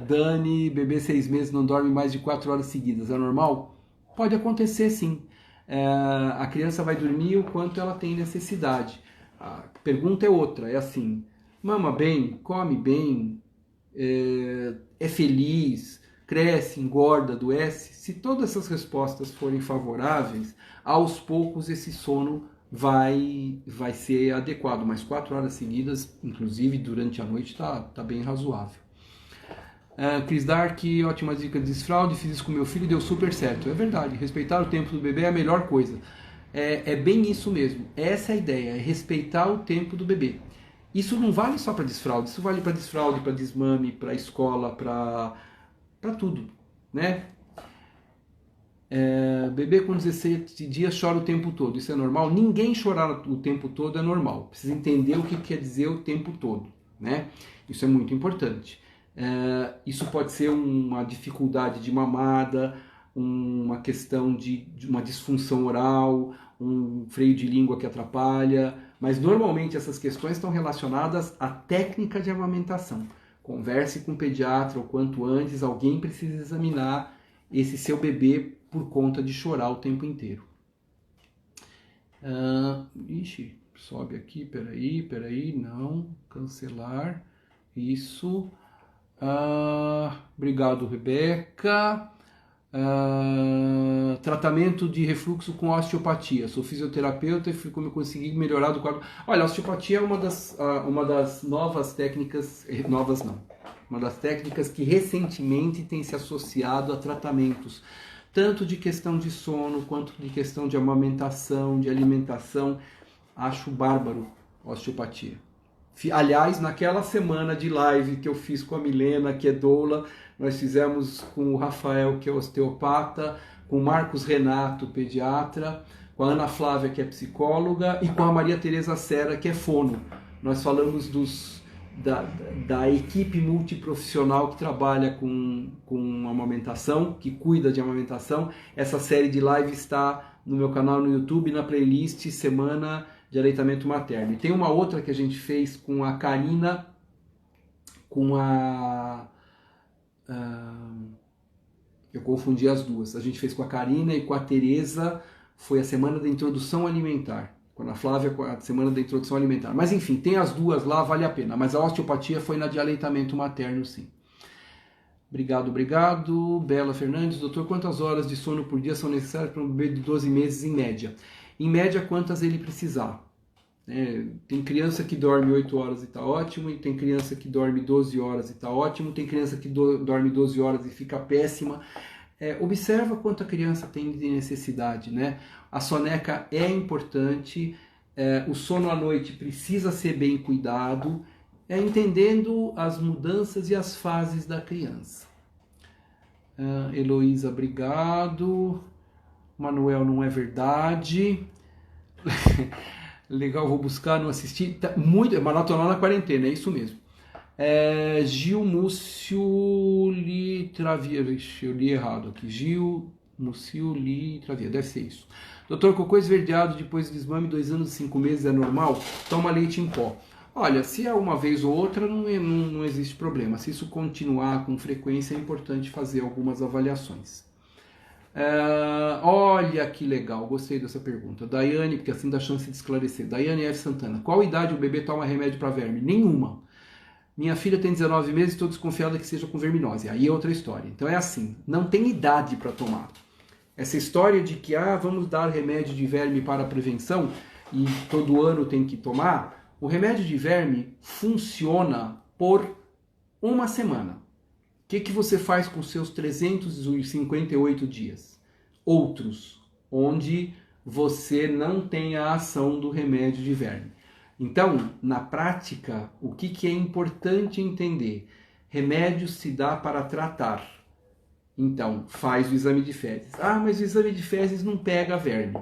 Dani, bebê 6 meses, não dorme mais de 4 horas seguidas. É normal? Pode acontecer, sim. A criança vai dormir o quanto ela tem necessidade. A pergunta é outra, é assim, mama bem, come bem, é feliz, cresce, engorda, adoece? Se todas essas respostas forem favoráveis, aos poucos esse sono vai ser adequado, mas 4 horas seguidas, inclusive durante a noite, tá bem razoável. Cris Dark, ótima dica de desfraude, fiz isso com meu filho e deu super certo. É verdade, respeitar o tempo do bebê é a melhor coisa. É bem isso mesmo, essa é a ideia, é respeitar o tempo do bebê. Isso não vale só para desfraude, isso vale para desfraude, para desmame, para escola, para tudo, né? Bebê com 17 dias chora o tempo todo, isso é normal? Ninguém chorar o tempo todo é normal, precisa entender o que quer dizer o tempo todo, né? Isso é muito importante. Isso pode ser uma dificuldade de mamada, uma questão de uma disfunção oral, um freio de língua que atrapalha, mas normalmente essas questões estão relacionadas à técnica de amamentação. Converse com o pediatra o quanto antes, alguém precisa examinar esse seu bebê por conta de chorar o tempo inteiro. Sobe aqui, peraí, não, cancelar, isso. Obrigado, Rebeca. Tratamento de refluxo com osteopatia. Sou fisioterapeuta e fui como eu consegui melhorar do quadro. Olha, a osteopatia é uma das novas técnicas, novas não, uma das técnicas que recentemente tem se associado a tratamentos, tanto de questão de sono, quanto de questão de amamentação, de alimentação. Acho bárbaro a osteopatia. Aliás, naquela semana de live que eu fiz com a Milena, que é doula, nós fizemos com o Rafael, que é osteopata, com o Marcos Renato, pediatra, com a Ana Flávia, que é psicóloga, e com a Maria Tereza Serra, que é fono. Nós falamos da equipe multiprofissional que trabalha com amamentação, que cuida de amamentação. Essa série de live está no meu canal no YouTube, na playlist Semana de Aleitamento Materno. E tem uma outra que a gente fez com a Karina, com eu confundi as duas. A gente fez com a Karina e com a Tereza, foi a Semana da Introdução Alimentar. Com a Flávia, a Semana da Introdução Alimentar. Mas enfim, tem as duas lá, vale a pena. Mas a osteopatia foi na de aleitamento materno, sim. Obrigado, obrigado. Bela Fernandes, doutor, quantas horas de sono por dia são necessárias para um bebê de 12 meses em média? Em média, quantas ele precisar. Tem criança que dorme 8 horas e está ótimo, e tem criança que dorme 12 horas e está ótimo, tem criança que dorme 12 horas e fica péssima. Observa quanto a criança tem de necessidade, né? A soneca é importante, o sono à noite precisa ser bem cuidado, entendendo as mudanças e as fases da criança. Heloísa, obrigado. Manuel, não é verdade. Legal, vou buscar, não assisti. Tá muito, maratonar na quarentena, é isso mesmo. Gil Múcio Litravia, eu li errado aqui. Gil Múcio Litravia, deve ser isso. Doutor, cocô esverdeado depois do desmame, 2 anos e 5 meses é normal? Toma leite em pó. Olha, se é uma vez ou outra, não existe problema. Se isso continuar com frequência, é importante fazer algumas avaliações. Olha que legal, gostei dessa pergunta. Daiane, porque assim dá chance de esclarecer. Daiane F. Santana, qual idade o bebê toma remédio para verme? Nenhuma. Minha filha tem 19 meses e estou desconfiada que seja com verminose. Aí é outra história. Então é assim, não tem idade para tomar. Essa história de que vamos dar remédio de verme para prevenção e todo ano tem que tomar, o remédio de verme funciona por uma semana. O que você faz com seus 358 dias? Outros, onde você não tem a ação do remédio de verme. Então, na prática, o que é importante entender? Remédio se dá para tratar. Então, faz o exame de fezes. Mas o exame de fezes não pega verme.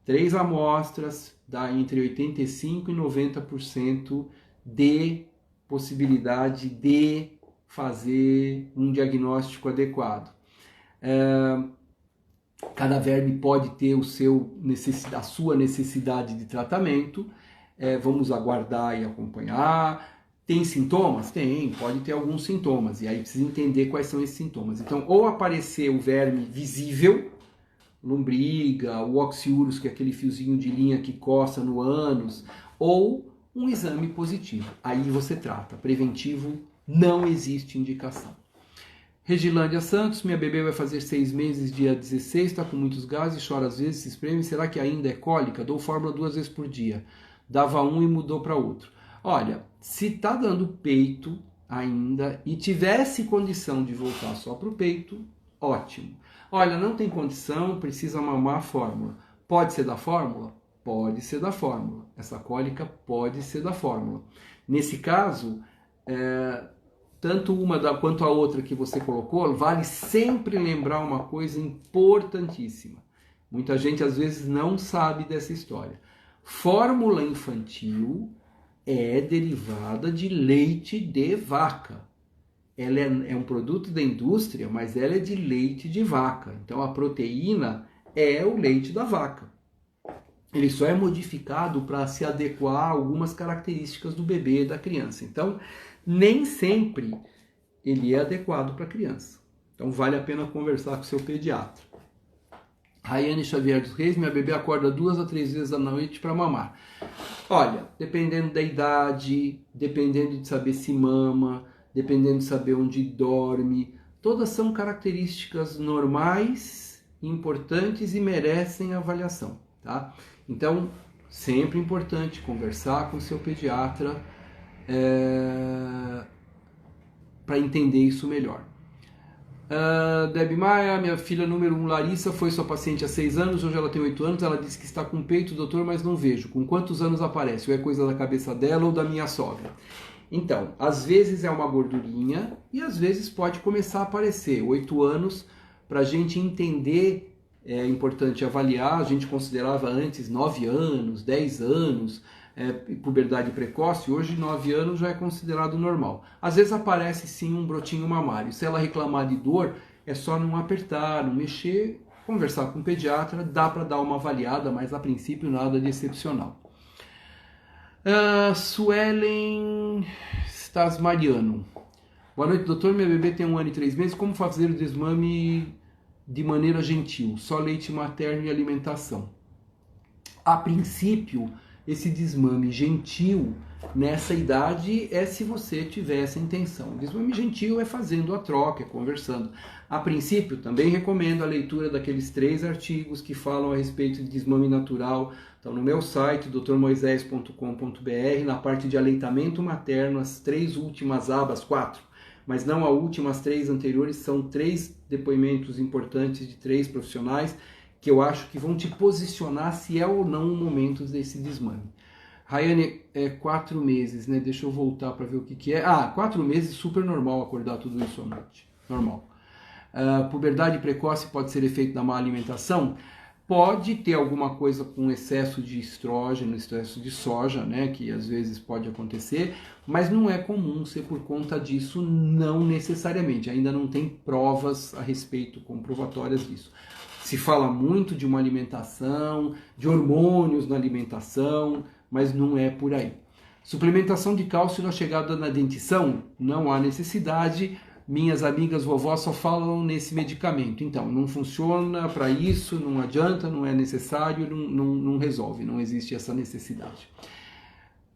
3 amostras dá entre 85% e 90% de possibilidade de fazer um diagnóstico adequado. Cada verme pode ter a sua necessidade de tratamento. Vamos aguardar e acompanhar. Tem sintomas? Tem, pode ter alguns sintomas. E aí precisa entender quais são esses sintomas. Então, ou aparecer o verme visível, lombriga, o oxiurus, que é aquele fiozinho de linha que coça no ânus, ou um exame positivo. Aí você trata. Preventivo, não existe indicação. Regilândia Santos, minha bebê vai fazer 6 meses, dia 16, está com muitos gases, chora às vezes, se espreme, será que ainda é cólica? Dou fórmula 2 vezes por dia. Dava um e mudou para outro. Olha, se está dando peito ainda e tivesse condição de voltar só para o peito, ótimo. Olha, não tem condição, precisa mamar a fórmula. Pode ser da fórmula? Pode ser da fórmula. Essa cólica pode ser da fórmula. Nesse caso, tanto uma quanto a outra que você colocou, vale sempre lembrar uma coisa importantíssima. Muita gente às vezes não sabe dessa história. Fórmula infantil é derivada de leite de vaca. Ela é um produto da indústria, mas ela é de leite de vaca. Então a proteína é o leite da vaca. Ele só é modificado para se adequar a algumas características do bebê e da criança. Então, nem sempre ele é adequado para a criança. Então, vale a pena conversar com o seu pediatra. Raiane Xavier dos Reis, minha bebê acorda 2 a 3 vezes à noite para mamar. Olha, dependendo da idade, dependendo de saber se mama, dependendo de saber onde dorme, Todas são características normais, importantes e merecem avaliação, tá? Então, sempre importante conversar com seu pediatra para entender isso melhor. Debbie Maia, minha filha número 1, Larissa, foi sua paciente há 6 anos, hoje ela tem 8 anos, ela disse que está com peito, doutor, mas não vejo. Com quantos anos aparece? Ou é coisa da cabeça dela ou da minha sogra? Então, às vezes é uma gordurinha e às vezes pode começar a aparecer. 8 anos, para a gente entender, é importante avaliar, a gente considerava antes 9 anos, 10 anos, puberdade precoce, hoje 9 anos já é considerado normal. Às vezes aparece sim um brotinho mamário. Se ela reclamar de dor, é só não apertar, não mexer, conversar com o pediatra, dá para dar uma avaliada, mas a princípio nada de excepcional. Suelen Stasmariano. Boa noite, doutor. Meu bebê tem 1 ano e 3 meses. Como fazer o desmame de maneira gentil? Só leite materno e alimentação. A princípio, esse desmame gentil nessa idade é se você tiver essa intenção. O desmame gentil é fazendo a troca, é conversando. A princípio, também recomendo a leitura daqueles 3 artigos que falam a respeito de desmame natural. Então, no meu site, drmoisés.com.br, na parte de aleitamento materno, as 3 últimas abas, 4, mas não a última, as 3 anteriores, são 3 depoimentos importantes de 3 profissionais que eu acho que vão te posicionar se é ou não o momento desse desmame. Rayane, 4 meses, né? Deixa eu voltar para ver o que é. 4 meses, super normal acordar tudo isso à noite. Normal. Puberdade precoce pode ser efeito da má alimentação? Pode ter alguma coisa com excesso de estrógeno, excesso de soja, né? Que às vezes pode acontecer, mas não é comum ser por conta disso, não necessariamente. Ainda não tem provas a respeito comprovatórias disso. Se fala muito de uma alimentação, de hormônios na alimentação, mas não é por aí. Suplementação de cálcio na chegada na dentição? Não há necessidade. Minhas amigas vovós só falam nesse medicamento. Então, não funciona para isso, não adianta, não é necessário, não resolve, não existe essa necessidade.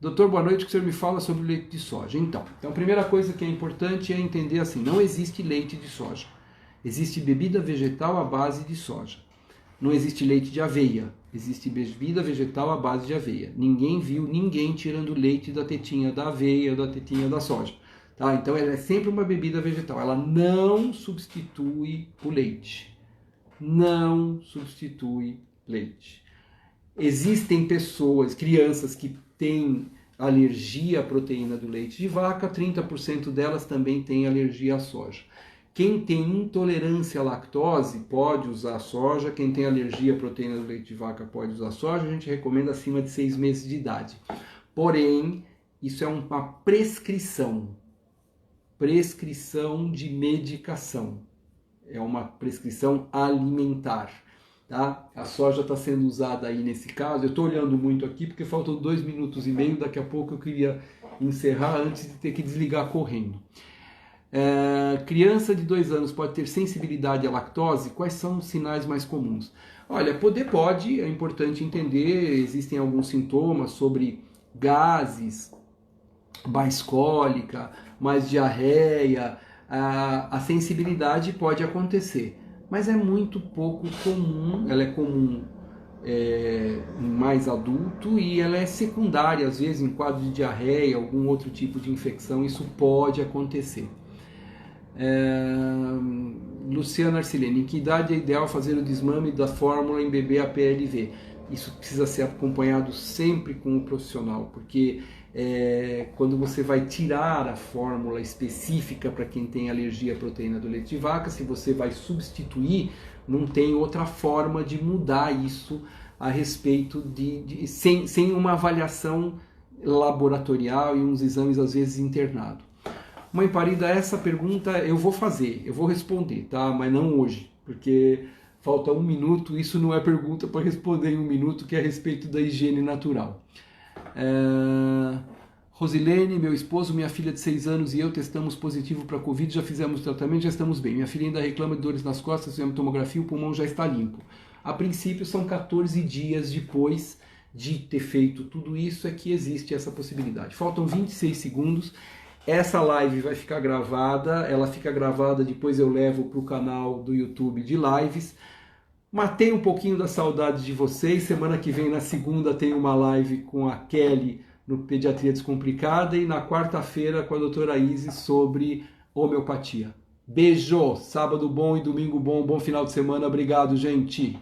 Doutor, boa noite, que o senhor me fala sobre o leite de soja. Então, a primeira coisa que é importante é entender assim, não existe leite de soja. Existe bebida vegetal à base de soja. Não existe leite de aveia. Existe bebida vegetal à base de aveia. Ninguém viu ninguém tirando leite da tetinha da aveia ou da tetinha da soja. Tá? Então ela é sempre uma bebida vegetal. Ela não substitui o leite. Não substitui leite. Existem pessoas, crianças que têm alergia à proteína do leite de vaca. 30% delas também têm alergia à soja. Quem tem intolerância à lactose pode usar soja, quem tem alergia à proteína do leite de vaca pode usar soja, a gente recomenda acima de 6 meses de idade. Porém, isso é uma prescrição de medicação, é uma prescrição alimentar. Tá? A soja está sendo usada aí nesse caso, eu estou olhando muito aqui porque faltam 2 minutos e meio, daqui a pouco eu queria encerrar antes de ter que desligar correndo. Criança de 2 anos pode ter sensibilidade à lactose? Quais são os sinais mais comuns? Olha, pode, é importante entender, existem alguns sintomas sobre gases, mais cólica, mais diarreia, a sensibilidade pode acontecer, mas é muito pouco comum, ela é comum em mais adulto e ela é secundária, às vezes em quadro de diarreia, algum outro tipo de infecção, isso pode acontecer. Luciana Arcilene, em que idade é ideal fazer o desmame da fórmula em bebê APLV? Isso precisa ser acompanhado sempre com o profissional, porque quando você vai tirar a fórmula específica para quem tem alergia à proteína do leite de vaca, se você vai substituir, não tem outra forma de mudar isso a respeito sem uma avaliação laboratorial e uns exames às vezes internado. Mãe parida, essa pergunta eu vou fazer, eu vou responder, tá? Mas não hoje, porque falta 1 minuto, isso não é pergunta para responder em 1 minuto, que é a respeito da higiene natural. Rosilene, meu esposo, minha filha de 6 anos e eu testamos positivo para Covid, já fizemos tratamento, já estamos bem. Minha filha ainda reclama de dores nas costas, fizemos tomografia, o pulmão já está limpo. A princípio, são 14 dias depois de ter feito tudo isso é que existe essa possibilidade. Faltam 26 segundos. Essa live vai ficar gravada, ela fica gravada, depois eu levo para o canal do YouTube de lives. Matei um pouquinho da saudade de vocês. Semana que vem, na segunda, tem uma live com a Kelly no Pediatria Descomplicada e na quarta-feira com a doutora Isis sobre homeopatia. Beijo, sábado bom e domingo bom, bom final de semana. Obrigado, gente.